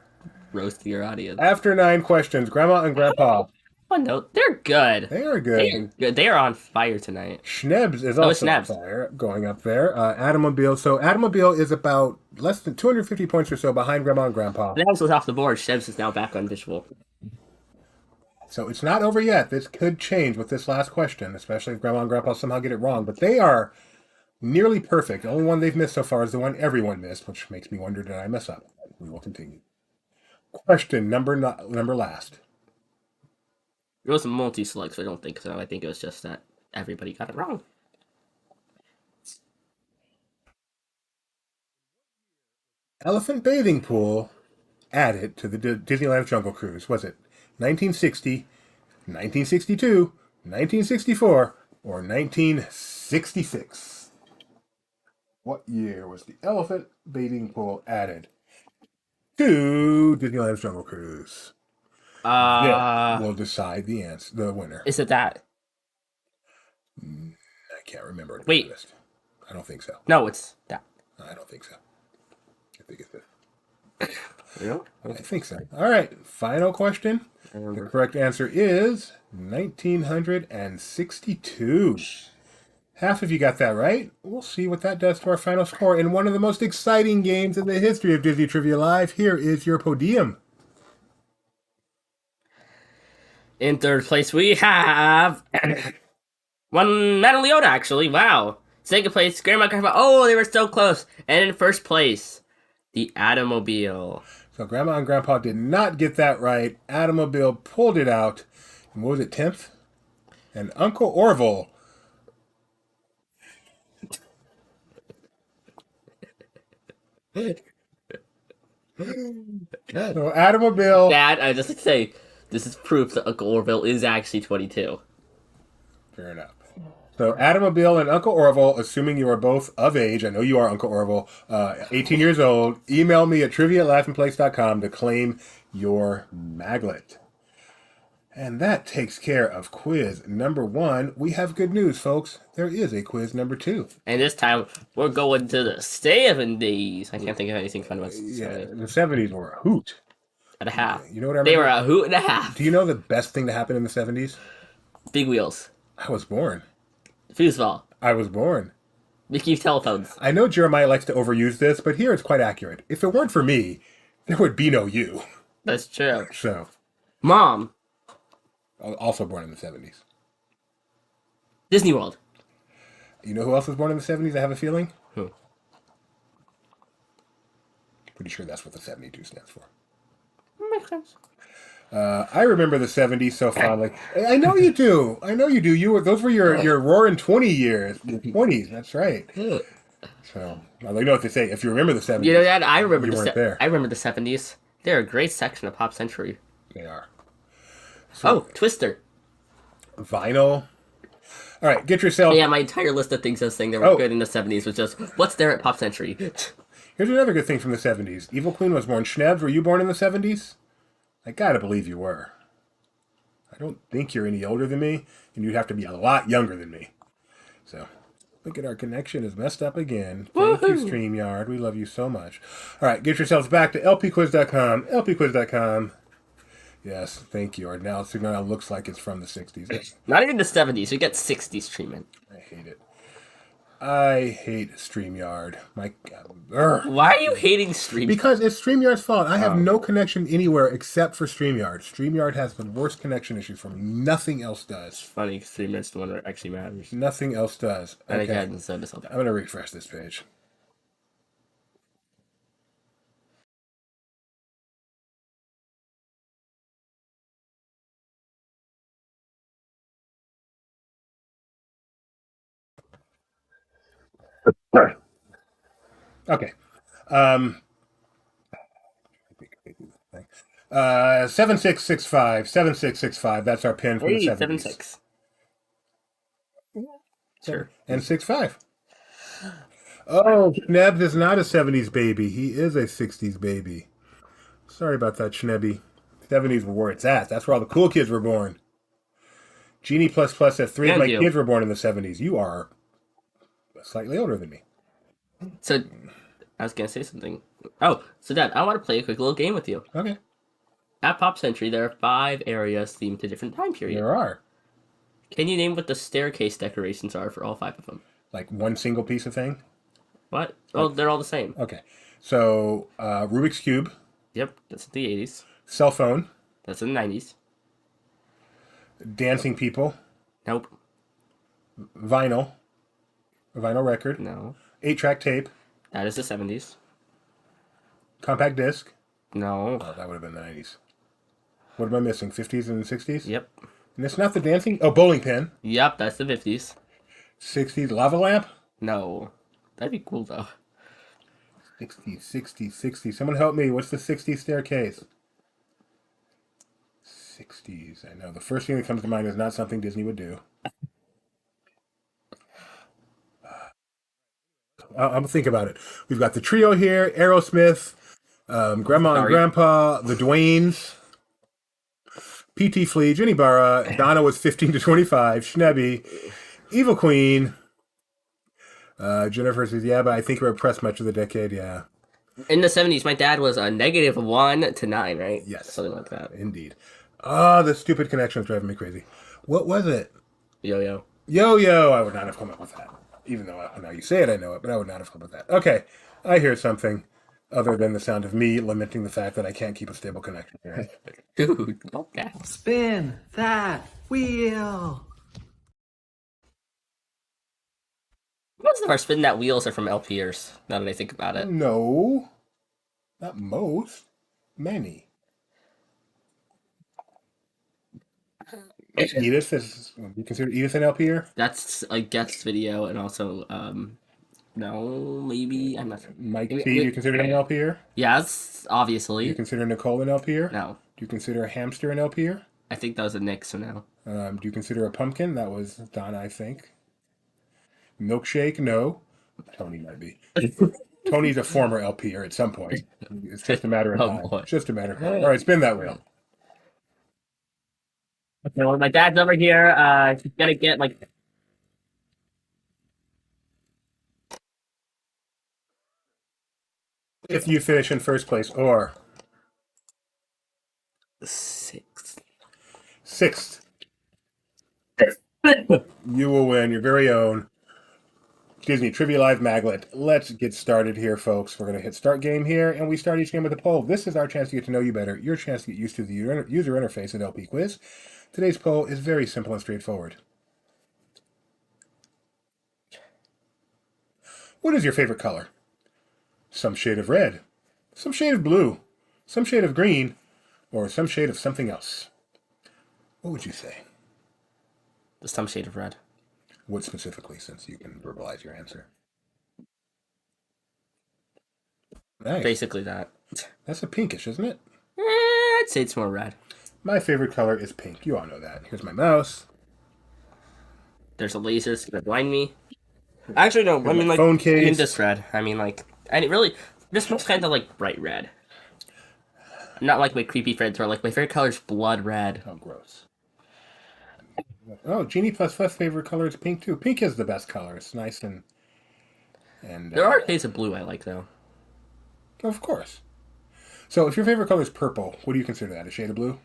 roast your audience. After 9 questions, Grandma and Grandpa. Oh no, they're good. They are They good. are good. They are on fire tonight. Schnebs is Oh, it's also on Schnebs. fire, going up there. Automobile. So Automobile is about less than 250 points or so behind Grandma and Grandpa. Schnebs was off the board. Schnebs is now back on visual. So it's not over yet. This could change with this last question, especially if Grandma and Grandpa somehow get it wrong. But they are nearly perfect. The only one they've missed so far is the one everyone missed, which makes me wonder, did I mess up? We will continue. Question number last. It was a multi-select, so I don't think so. I think it was just that everybody got it wrong. Elephant bathing pool added to the Disneyland Jungle Cruise. Was it 1960, 1962, 1964, or 1966? What year was the elephant bathing pool added to Disneyland's Jungle Cruise? This will decide the winner. Is it that? I can't remember. To be Wait. honest. I don't think so. No, it's that. I don't think so. I think it's this. Yeah. I think so. All right. Final question. The correct answer is 1962. Half of you got that right. We'll see what that does to our final score in one of the most exciting games in the history of Disney Trivia Live. Here is your podium. In third place, we have one Matt and Leota, actually. Wow. Second place, Grandma and Grandpa. Oh, they were so close. And in first place, the Automobile. So Grandma and Grandpa did not get that right. Automobile pulled it out. And what was it, 10th? And Uncle Orville. So Automobile. Dad, I just like to say, this is proof that Uncle Orville is actually 22. Fair enough. So Automobile and Uncle Orville, assuming you are both of age, I know you are Uncle Orville, 18 years old, email me at trivia@laughingplace.com to claim your maglet. And that takes care of quiz number 1. We have good news, folks. There is a quiz number 2. And this time, we're going to the 70s. I can't think of anything fun about Yeah, the 70s were a hoot. and a half. You know what I They remember? were a hoot and a half. Do you know the best thing to happen in the 70s? Big wheels. I was born. Foosball. I was born. Mickey's telephones. I know Jeremiah likes to overuse this, but here it's quite accurate. If it weren't for me, there would be no you. That's true. So, Mom. also born in the 70s. Disney World. You know who else was born in the 70s? I have a feeling. Who? Pretty sure that's what the 72 stands for. Makes sense. I remember the 70s so fondly. I know you do. I know you do. Those were your roaring 20 years. Your 20s, that's right. So, well, you know what they say. If you remember the 70s, You know, Dad, I remember you weren't there. I remember the 70s. They're a great section of Pop Century. They are. Oh, Twister. Vinyl. All right, get yourself. Yeah, my entire list of things I was saying that were good in the 70s was just, what's there at Pop Century? Here's another good thing from the 70s. Evil Queen was born. Schnebs, were you born in the 70s? I gotta believe you were. I don't think you're any older than me, and you'd have to be a lot younger than me. So, look at our connection is messed up again. Thank you, StreamYard. We love you so much. All right, get yourselves back to lpquiz.com. lpquiz.com. Yes, thank you. Our now signal looks like it's from the 60s. Not even the 70s. We get 60s treatment. I hate it. I hate StreamYard. My Why are you hating Stream? Because it's StreamYard's fault. I have no connection anywhere except for StreamYard. StreamYard has the worst connection issues for me. Nothing else does. Funny, Streamyard's the one that actually matters. Nothing else does. And Okay. again, so this I'm going to refresh this page. Okay. 7665. 7665. That's our pin from the 70s. 7-6. Sure. And 65. Oh, Schnebs is not a 70s baby. He is a 60s baby. Sorry about that, Schnebby. 70s were where it's at. That's where all the cool kids were born. Genie Plus Plus said 3 of my kids were born in the 70s. You are slightly older than me. So, I was going to say something. Oh, so Dad, I want to play a quick little game with you. Okay. At Pop Century, there are 5 areas themed to different time periods. There are. Can you name what the staircase decorations are for all 5 of them? Like one single piece of thing? What? Oh, they're all the same. Okay. So, Rubik's Cube, Yep, that's in the 80s. cell phone, That's in the 90s. dancing people, Nope. vinyl, a vinyl record, No. 8-track tape, That is the 70s. compact disc. No. Oh, that would have been the 90s. What am I missing? 50s and 60s? Yep. And it's not the dancing? Oh, bowling pin. Yep, that's the 50s. 60s, lava lamp? No. That'd be cool, though. 60s, 60s, 60s. Someone help me. What's the 60s staircase? 60s. I know. The first thing that comes to mind is not something Disney would do. I'm think about it. We've got the trio here: Aerosmith, Grandma and Sorry. Grandpa, the Dwaynes, P.T. Flea, Jenny Barra, Donna was 15 to 25, Schnebby, Evil Queen. Jennifer says, yeah, but I think we're oppressed much of the decade. Yeah. In the 70s, my dad was a -1 to 9, right? Yes. Something like that. Indeed. Ah, the stupid connection is driving me crazy. What was it? Yo-yo. Yo-yo. I would not have come up with that. Even though now you say it, I know it, but I would not have come up with that. Okay. I hear something other than the sound of me lamenting the fact that I can't keep a stable connection here. Dude, stop that. Spin that wheel. Most of our spin that wheels are from LPers, now that I think about it. No. Not most. Many. Edith is, you consider Edith an LP here? That's a guest video, and also, no, maybe, I'm not sure. Mike Wait, T, wait. do you consider an LP here? Yes, Do obviously. you consider Nicole an LP here? No, Do you consider a hamster an LP here? I think that was a Nick, so no. Do you consider a pumpkin? That was Donna, I think. Milkshake? No. Tony might be. Tony's a former LPer at some point. It's just a matter of Oh, time. boy. It's just a matter of time. All right, spin that wheel. Okay, well, my dad's over here, he's gonna get, like, If you finish in first place, or 6. sixth, you will win your very own Disney Trivia Live Maglet. Let's get started here, folks. We're going to hit start game here, and we start each game with a poll. This is our chance to get to know you better, your chance to get used to the user interface at LP Quiz. Today's poll is very simple and straightforward. What is your favorite color? Some shade of red, some shade of blue, some shade of green, or some shade of something else. What would you say? Some shade of red. What specifically, since you can verbalize your answer? Nice. Basically that. That's a pinkish, isn't it? I'd say it's more red. My favorite color is pink. You all know that. Here's my mouse. There's a laser that's gonna blind me. Actually, no, I my mean, like, phone case. in this red. I mean, like, and it really, this smells kind of like bright red. Not like my creepy friends who are like, my favorite color is blood red. Oh, gross. Oh, Genie Plus Plus favorite color is pink too. Pink is the best color. It's nice and There are shades of blue I like, though. of course. So, if your favorite color is purple, what do you consider that? A shade of blue?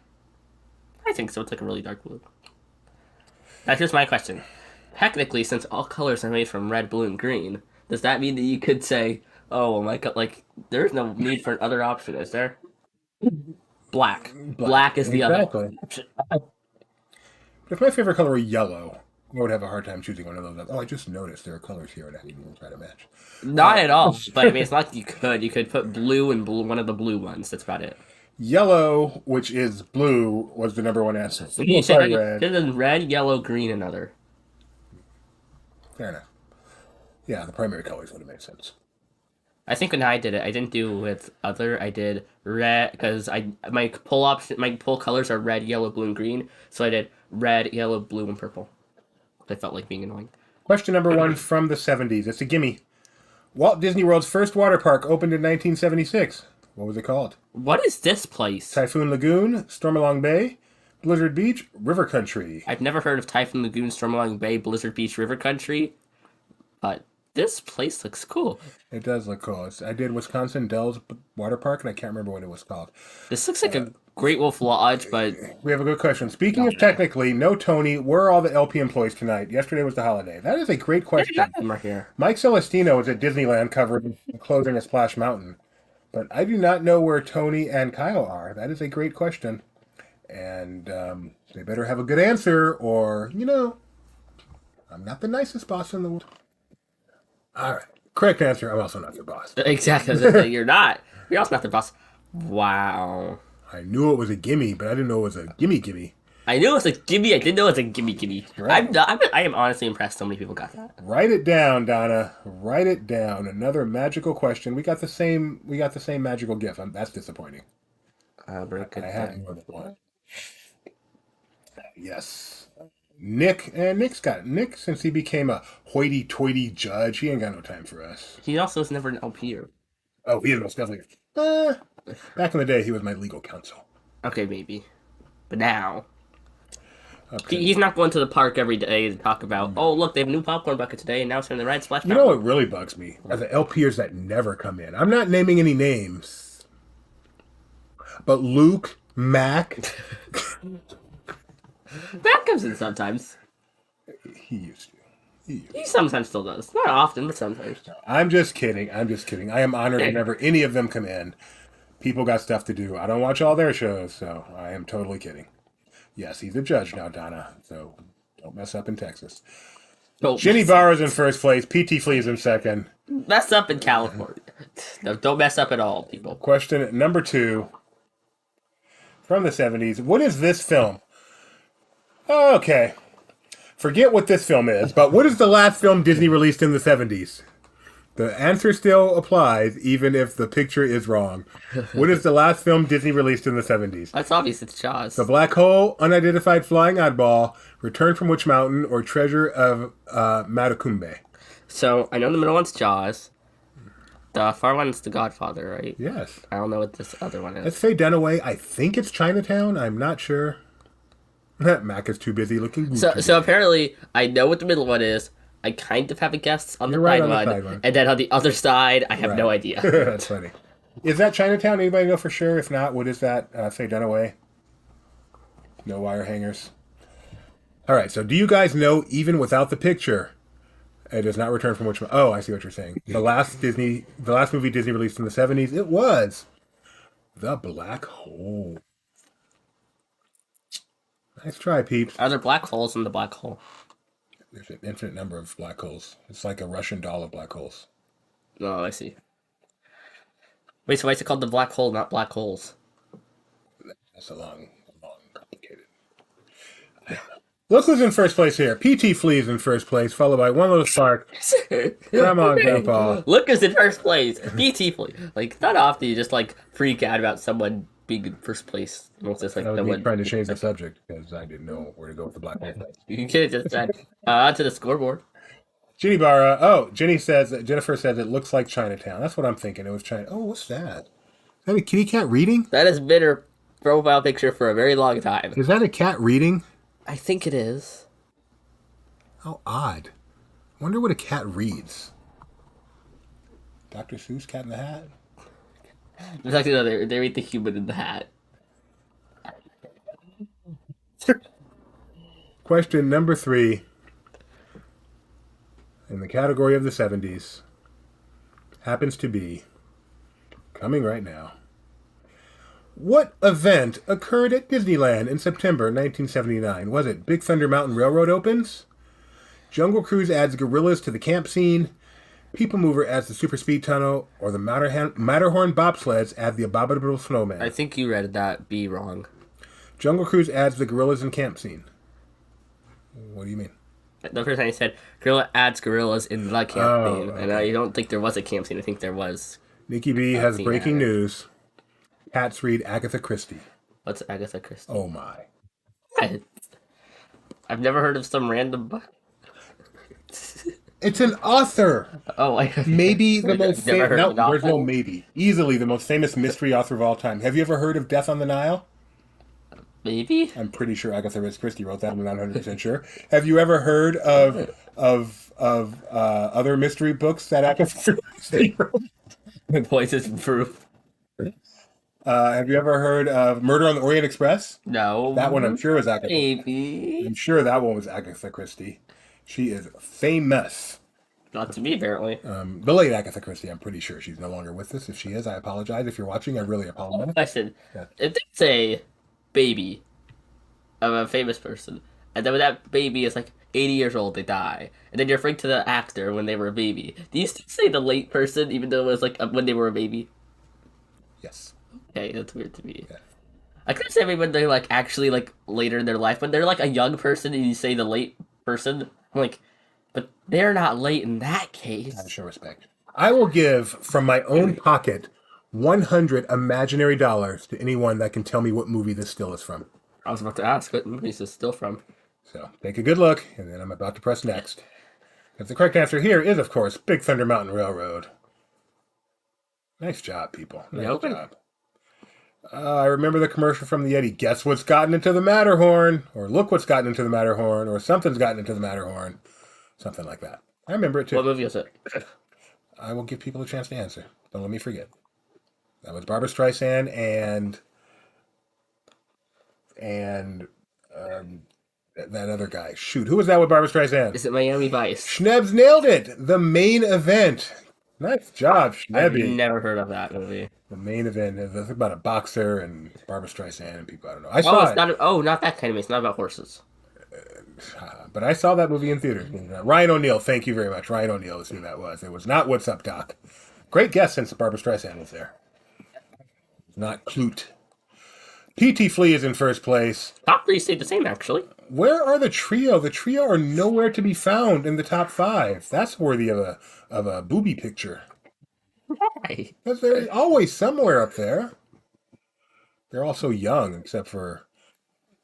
I think so. It's like a really dark blue. Now, here's my question. Technically, since all colors are made from red, blue, and green, does that mean that you could say, oh, well, my like, there's no need for another option, is there? Black. Black is the other Exactly. option. But if my favorite color were yellow, I would have a hard time choosing one of those. Oh, I just noticed there are colors here, and I didn't even try to match. Not at all. But I mean, it's not like you could. You could put blue and blue, one of the blue ones. That's about it. Yellow, which is blue, was the number one answer. You Sorry, said red. red, yellow, green, another. Fair enough. Yeah, the primary colors would have made sense. I think when I did it, I didn't do with other. I did red because my pull colors are red, yellow, blue, and green. So I did red, yellow, blue, and purple. I felt like being annoying. Question number one from the 70s. It's a gimme. Walt Disney World's first water park opened in 1976. What was it called? What is this place? Typhoon Lagoon, Stormalong Bay, Blizzard Beach, River Country. I've never heard of Typhoon Lagoon, Stormalong Bay, Blizzard Beach, River Country, but This place looks cool. It does look cool. I did Wisconsin Dells Water Park, and I can't remember what it was called. This looks like a Great Wolf Lodge, but We have a good question. Speaking of technically, no Tony, where are all the LP employees tonight? Yesterday was the holiday. That is a great question. them are here. Mike Celestino was at Disneyland covering closing of Splash Mountain. But I do not know where Tony and Kyle are. That is a great question. And they better have a good answer, or, I'm not the nicest boss in the world. All right. Correct answer. I'm also not your boss. Exactly. I was gonna say, you're not. You're also not the boss. Wow. I knew it was a gimme, but I didn't know it was a gimme. I knew it was a gimme. I didn't know it was a gimme. Right. I am honestly impressed so many people got that. Write it down, Donna. Write it down. Another magical question. We got the same magical gift. That's disappointing. I had more than one. Yes. Nick, since he became a hoity-toity judge, he ain't got no time for us. He also was never an LPer. Oh, he is most definitely. Back in the day, he was my legal counsel. Okay, maybe. But now, Okay. he's not going to the park every day to talk about, oh, look, they have a new popcorn bucket today, and now it's in the red splash You know what really bugs me? Are the LPers that never come in. I'm not naming any names. But Luke, Mac, That comes in sometimes. he used to. He sometimes still does. Not often, but sometimes. I'm just kidding. I am honored whenever any of them come in. People got stuff to do. I don't watch all their shows, so I am totally kidding. Yes, he's a judge now, Donna, so don't mess up in Texas. Don't Ginny mess, Barrow's in first place. PT Flea's in second. mess up in California. No, don't mess up at all, people. Question number 2 from the 70s. What is this film? Okay. Forget what this film is, but what is the last film Disney released in the 70s? The answer still applies, even if the picture is wrong. What is the last film Disney released in the 70s? That's obvious, it's Jaws. The Black Hole, Unidentified Flying Oddball, Return from Witch Mountain, or Treasure of Matacumbe? So, I know the middle one's Jaws. The far one's The Godfather, right? Yes. I don't know what this other one Let's is. say Dunaway. I think it's Chinatown. I'm not sure. Mac is too busy looking Gucci. So apparently, I know what the middle one is. I kind of have a guess on the You're right side on the one. side one. And then on the other side, I have Right. no idea. That's funny. Is that Chinatown? Anybody know for sure? If not, what is that? Say Dunaway. No wire hangers. All right. So, do you guys know? Even without the picture, it does not return from which. Oh, I see what you're saying. The last movie Disney released in the 70s. It was The Black Hole. Nice try, peeps. Are there black holes in the black hole? There's an infinite number of black holes. It's like a Russian doll of black holes. Oh, I see. Wait, so why is it called the black hole, not black holes? That's a long, complicated. Look who's in first place here. PT Flea's in first place, followed by One Little Spark. Come on, Grandpa. Look who's in first place. Beautifully. Like, not often you just, like, freak out about someone being in first place. It's just, like, I was no me one... trying to change the subject because I didn't know where to go with the black hole. You could have just said, onto the scoreboard. Ginny Barra. Jennifer says it looks like Chinatown. That's what I'm thinking. It was China. Oh, what's that? Is that a kitty cat reading? That has been her profile picture for a very long time. Is that a cat reading? I think it is. How odd. Wonder what a cat reads. Dr. Seuss, Cat in the Hat? There's actually another. They read the human in the hat. Question number 3. In the category of the 70s. Happens to be coming right now. What event occurred at Disneyland in September 1979? Was it Big Thunder Mountain Railroad opens? Jungle Cruise adds gorillas to the camp scene? People Mover adds the Super Speed Tunnel? Or the Matterhorn bobsleds add the Abominable Snowman? I think you read that B wrong. Jungle Cruise adds the gorillas in camp scene. What do you mean? The first time you said gorilla adds gorillas in the camp scene, and I don't think there was a camp scene. I think there was. Nikki B has breaking news. Cats read Agatha Christie. What's Agatha Christie? Oh my. I've never heard of some random book. It's an author. Oh, Maybe the most Never heard famous. of No, the there's no novel? maybe. Easily the most famous mystery author of all time. Have you ever heard of Death on the Nile? Maybe. I'm pretty sure Agatha Christie wrote that. I'm not 100% sure. Have you ever heard of other mystery books that Agatha Christie wrote? Voices proof. Have you ever heard of Murder on the Orient Express? No. That one I'm sure is Agatha. Maybe. I'm sure that one was Agatha Christie. She is famous. Not to me, apparently. The late Agatha Christie, I'm pretty sure she's no longer with us. If she is, I apologize. If you're watching, I really apologize. Question. Yeah. If it's a baby of a famous person, and then when that baby is like 80 years old, they die, and then you're referring to the actor when they were a baby, do you still say the late person even though it was like when they were a baby? Yes. Okay, that's weird to me. Yeah. I could say maybe when they're like actually like later in their life, when they're like a young person and you say the late person, I'm like, but they're not late in that case. I show respect. I will give from my own pocket 100 imaginary dollars to anyone that can tell me what movie this still is from. I was about to ask what movie is this still from. So take a good look, and then I'm about to press next. If the correct answer here is, of course, Big Thunder Mountain Railroad. Nice job, people. Nice job. I remember the commercial from the Yeti. Guess what's gotten into the Matterhorn? Or look what's gotten into the Matterhorn? Or something's gotten into the Matterhorn. Something like that. I remember it too. What movie is it? I will give people a chance to answer. Don't let me forget. That was Barbra Streisand and that other guy. Shoot, who was that with Barbra Streisand? Is it Miami Vice? Schnebs nailed it. The main event. Nice job, I've Schnebby. never heard of that movie. The main event is about a boxer and Barbra Streisand and people. I don't know. I saw it's it, not. Not that kind of movie. It's not about horses. but I saw that movie in theaters. Ryan O'Neal, thank you very much. Ryan O'Neal is who that was. It was not What's Up, Doc. Great guess since Barbra Streisand was there. Not Clute. PT Flea is in first place. Top three stayed the same, actually. Where are the trio? The trio are nowhere to be found in the top five. That's worthy of a booby picture. Why? Because they're always somewhere up there. They're all so young, except for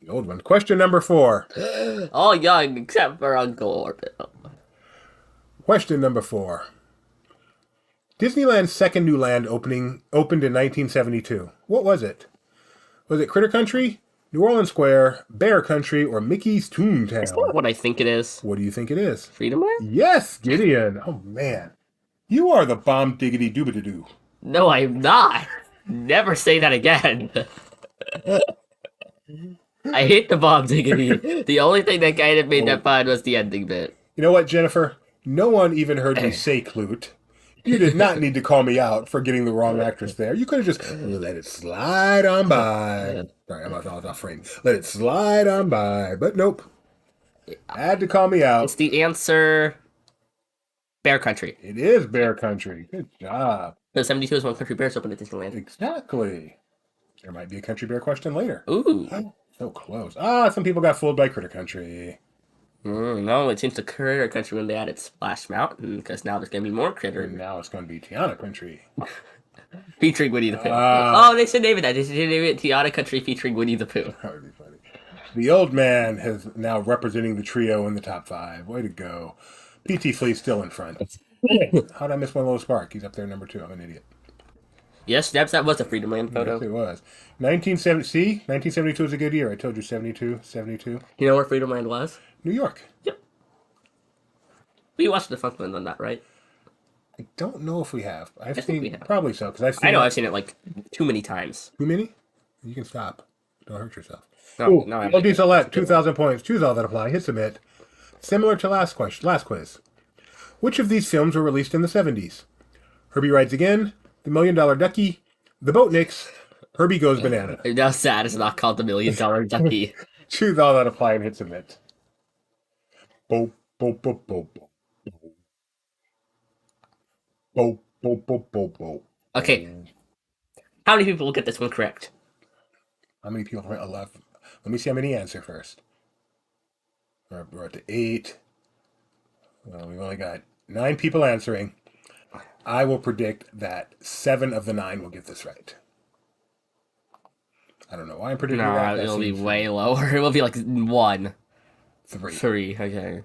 the old one. Question number 4. All young except for Uncle Orbit. Question number 4. Disneyland's second new land opened in 1972. What was it? Was it Critter Country, New Orleans Square, Bear Country, or Mickey's Toontown? It's not what I think it is. What do you think it is? Freedom Land? Yes, Gideon. Oh, man. You are the bomb diggity doobity-doo. No, I'm not. Never say that again. I hate the bomb diggity. The only thing that kind of made that fun was the ending bit. You know what, Jennifer? No one even heard me say Clute. You did not need to call me out for getting the wrong actress there. You could have just let it slide on by. Sorry, I'm off frame. Let it slide on by. But nope. Had to call me out. It's the answer. Bear Country. It is Bear Country. Good job. The 72 is when Country Bears opened at Disneyland. Exactly. There might be a Country Bear question later. Ooh. So close. Some people got fooled by Critter Country. No, it seems to Critter Country when they added Splash Mountain, because now there's going to be more Critter. And now it's going to be Tiana Country. Featuring Winnie the Pooh. They should name it that. They should name it Tiana Country featuring Winnie the Pooh. That would be funny. The old man is now representing the trio in the top 5. Way to go. PT Flea's still in front. How'd I miss one little spark? He's up there number 2. I'm an idiot. Yes, that was a Freedom Land photo. Yes, it was. 1970. See? 1972 was a good year. I told you 72. You know where Freedom Land was? New York. Yep. We watched the Funkland on that, right? I don't know if we have. I think seen we have. Probably so. Because I've seen it like too many times. Too many? You can stop. Don't hurt yourself. No, LD Select, 2,000 points. Choose all that apply. Hit submit. Similar to last quiz. Which of these films were released in the 70s? Herbie Rides Again, The $1 Million Ducky, The Boatniks, Herbie Goes Banana. Now sad it's not called the $1 Million Ducky. Choose all that apply and hit submit. Bo, bo, bo, bo, bo. Bo, bo, bo, bo, bo. Okay. How many people will get this one correct? How many people? 11. Let me see how many answer first. We're up to 8. Well, we've only got 9 people answering. I will predict that 7 of the 9 will get this right. I don't know why I'm predicting that. No, it'll be way lower. It will be like 1. 3. Okay.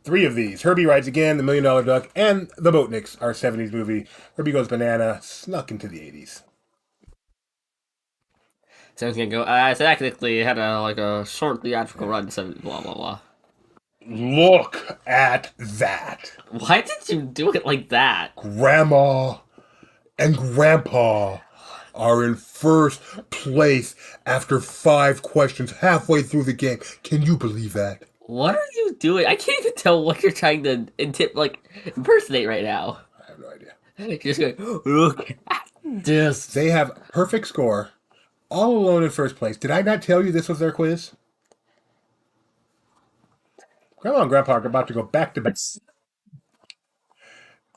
3 of these. Herbie Rides Again, The $1 Million Duck, and The Boatniks, our 70s movie. Herbie Goes Banana snuck into the 80s. So it's gonna go. So technically, it had a short theatrical run. So blah blah blah. Look at that. Why did you do it like that? Grandma and Grandpa are in first place after 5 questions halfway through the game. Can you believe that? What are you doing? I can't even tell what you're trying to impersonate right now. I have no idea. You're just going, look at this. They have perfect score, all alone in first place. Did I not tell you this was their quiz? Grandma and Grandpa are about to go back to back.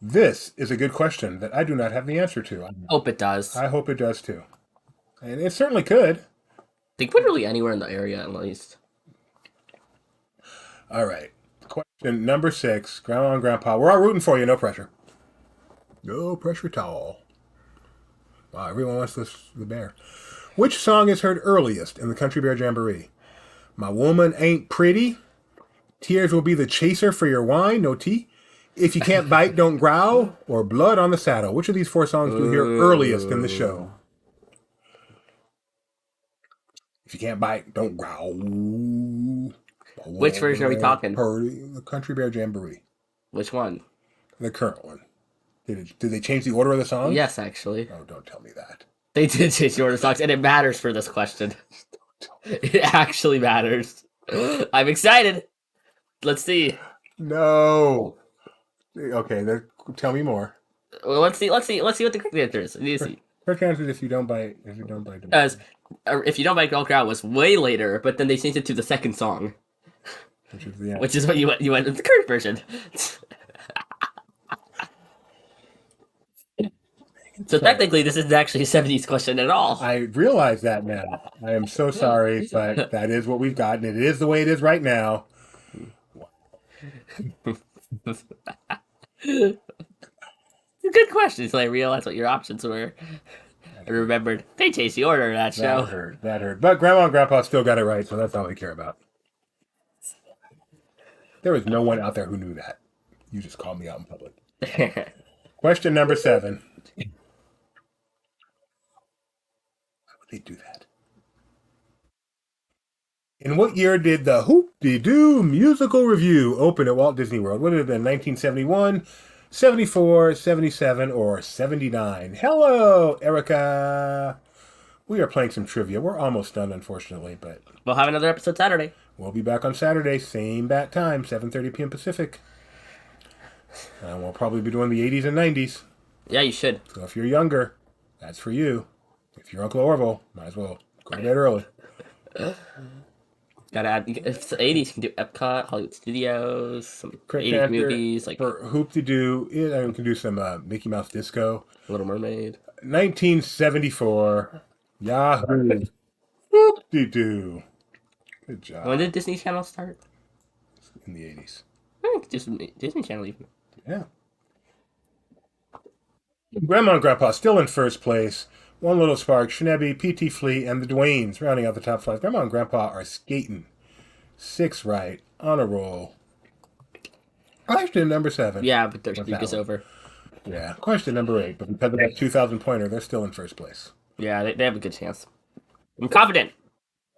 This is a good question that I do not have the answer to. Hope it does. I hope it does too. And it certainly could. They put really anywhere in the area at least. All right. Question number 6. Grandma and Grandpa, we're all rooting for you. No pressure. No pressure at all. Wow, everyone wants this, the bear. Which song is heard earliest in the Country Bear Jamboree? My woman ain't pretty. Tears will be the chaser for your wine. No tea. If you can't bite, don't growl. Or blood on the saddle. Which of these 4 songs do you hear earliest in the show? If you can't bite, don't growl. Which version are we talking? The Country Bear Jamboree. Which one? The current one. Did they change the order of the songs? Yes, actually. Oh, don't tell me that. They did change the order of songs, and it matters for this question. It actually matters. I'm excited. Let's see. No. Okay, tell me more. Well, let's see what the correct answer is. Let me see. Correct answer is if you don't bite. If you don't bite. As if you don't bite, don't growl was way later, but then they changed it to the second song, which is what you went with the current version. So technically, this isn't actually a 70s question at all. I realize that now. I am so sorry, but that is what we've got, and it is the way it is right now. It's a good question until I realized what your options were. I remembered they changed the order of that show. That hurt. But Grandma and Grandpa still got it right, so that's all we care about. There was no one out there who knew that. You just called me out in public. Question number 7. Why would they do that? In what year did the Hoop-de-Doo musical review open at Walt Disney World? Would it have been 1971, 74, 77, or 79? Hello, Erica. We are playing some trivia. We're almost done, unfortunately, but We'll have another episode Saturday. we'll be back on Saturday, same bat time, 7:30 p.m. Pacific. And we'll probably be doing the 80s and 90s. Yeah, you should. So if you're younger, that's for you. If you're Uncle Orville, might as well go to bed early. Gotta add. If it's the 80s, you can do Epcot, Hollywood Studios, some Correct 80s answer movies like for Hoop-de-Doo, I can do some Mickey Mouse Disco. Little Mermaid. 1974. Yahoo. Hoop-de-Doo. Good job. When did Disney Channel start? In the 80s. I think Disney Channel even. Yeah. Grandma and Grandpa still in first place. One Little Spark, Schnebby, P.T. Flea, and the Dwaynes rounding out the top 5. Grandma and Grandpa are skating. 6 right. On a roll. Question number 7. Yeah, but their What's streak that is one? over. Yeah. Question number 8. But because of that 2,000 pointer, they're still in first place. Yeah, they have a good chance. I'm confident.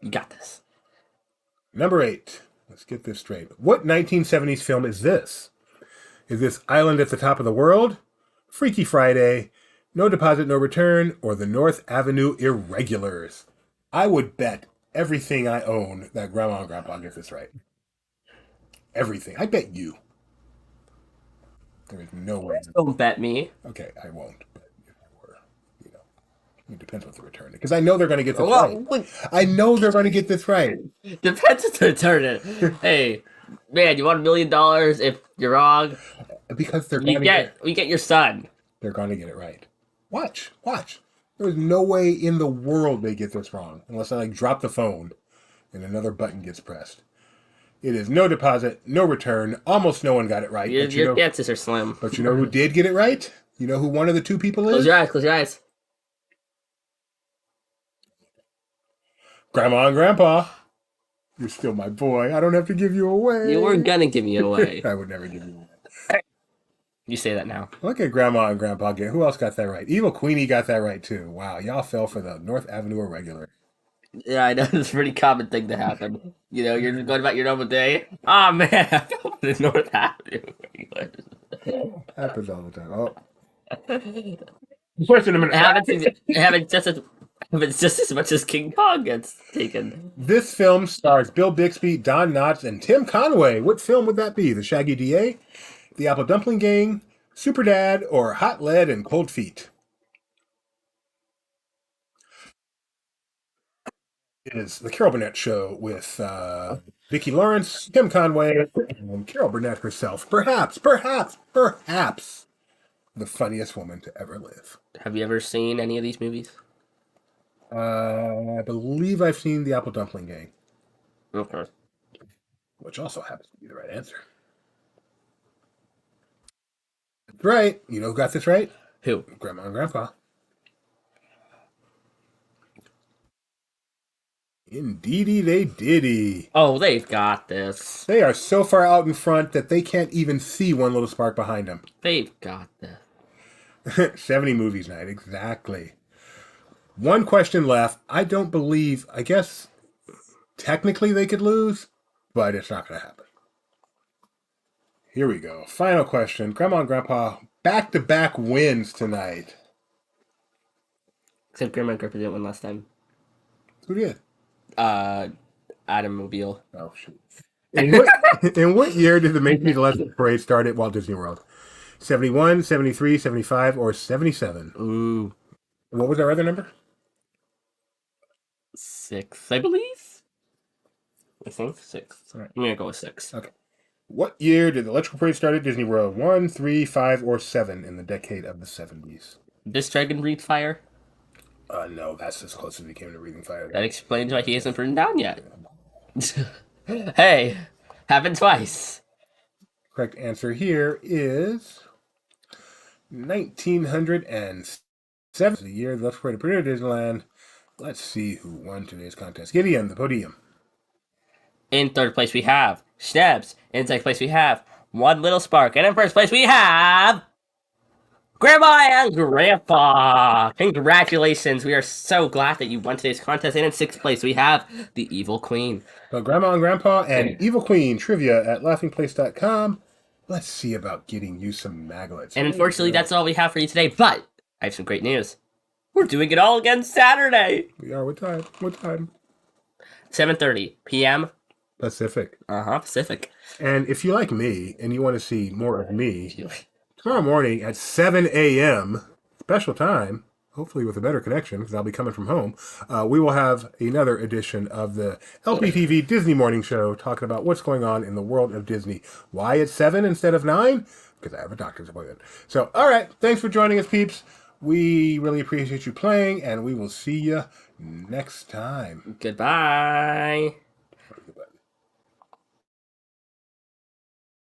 You got this. Number 8. Let's get this straight. What 1970s film is this? Is this Island at the Top of the World, Freaky Friday, No Deposit, No Return, or the North Avenue Irregulars? I would bet everything I own that Grandma and Grandpa get this right. Everything. I bet you. There is no way. Don't bet me. Okay, I won't. But if I were, it depends what the return is. Because I know they're going to get this Well, right. I know they're going to get this right. depends if they return it. Hey, man, you want $1 million if you're wrong? Because they're going to We get your son. They're going to get it right. Watch. There's no way in the world they get this wrong unless I drop the phone and another button gets pressed. It is no deposit, no return. Almost no one got it right. Your chances are slim. But you know who did get it right? You know who one of the 2 people is? Close your eyes. Close your eyes. Grandma and Grandpa. You're still my boy. I don't have to give you away. You were gonna give me away. I would never give you away. You say that now. Look at Grandma and Grandpa get. Who else got that right? Evil Queenie got that right too. Wow, y'all fell for the North Avenue Irregular. Yeah, I know it's a pretty common thing to happen. You know, you're just going about your normal day. Oh man, I fell to North Avenue. Happens all the time. Oh, question a minute. It happens just as much as King Kong gets taken. This film stars Bill Bixby, Don Knotts, and Tim Conway. What film would that be? The Shaggy DA, The Apple Dumpling Gang, Superdad, or Hot Lead and Cold Feet? It is The Carol Burnett Show with Vicki Lawrence, Tim Conway, and Carol Burnett herself. Perhaps the funniest woman to ever live. Have you ever seen any of these movies? I believe I've seen The Apple Dumpling Gang, Okay. which also happens to be the right answer. That's right. You know who got this right? Who? Grandma and Grandpa. Indeedy they diddy. Oh, they've got this. They are so far out in front that they can't even see one little spark behind them. They've got this. 70 movies night, exactly. One question left. I guess technically they could lose, but it's not going to happen. Here we go. Final question. Grandma and Grandpa, back-to-back wins tonight. Except Grandma and Grandpa didn't win last time. Who did? Adam Mobile. Oh, shoot. In what year did the Macy's Electric Parade start at Walt Disney World? 71, 73, 75, or 77? Ooh. What was our other number? 6, I believe? I think 6. All right. I'm gonna go with 6. Okay. What year did the Electrical Parade start at Disney World? 1, 3, 5, or 7 in the decade of the 70s? This dragon breathes fire? No, that's as close as we came to breathing fire. That explains why he hasn't written down yet. Hey, happened twice. Correct answer here is 1907, the year the Electrical Parade appeared at Disneyland. Let's see who won today's contest. Gideon, the podium. In third place we have Schnebs. In second place we have One Little Spark. And in first place we have Grandma and Grandpa. Congratulations. We are so glad that you won today's contest. And in sixth place we have the Evil Queen. So Grandma and Grandpa and Evil Queen trivia at laughingplace.com. Let's see about getting you some maglets. And unfortunately that's all we have for you today. But I have some great news. We're doing it all again Saturday. We are. What time? 7:30 p.m. Pacific. Pacific. And if you like me and you want to see more of me, tomorrow morning at 7 a.m., special time, hopefully with a better connection because I'll be coming from home, we will have another edition of the LPTV Disney Morning Show talking about what's going on in the world of Disney. Why it's 7 instead of 9? Because I have a doctor's appointment. So, all right. Thanks for joining us, peeps. We really appreciate you playing, and we will see you next time. Goodbye.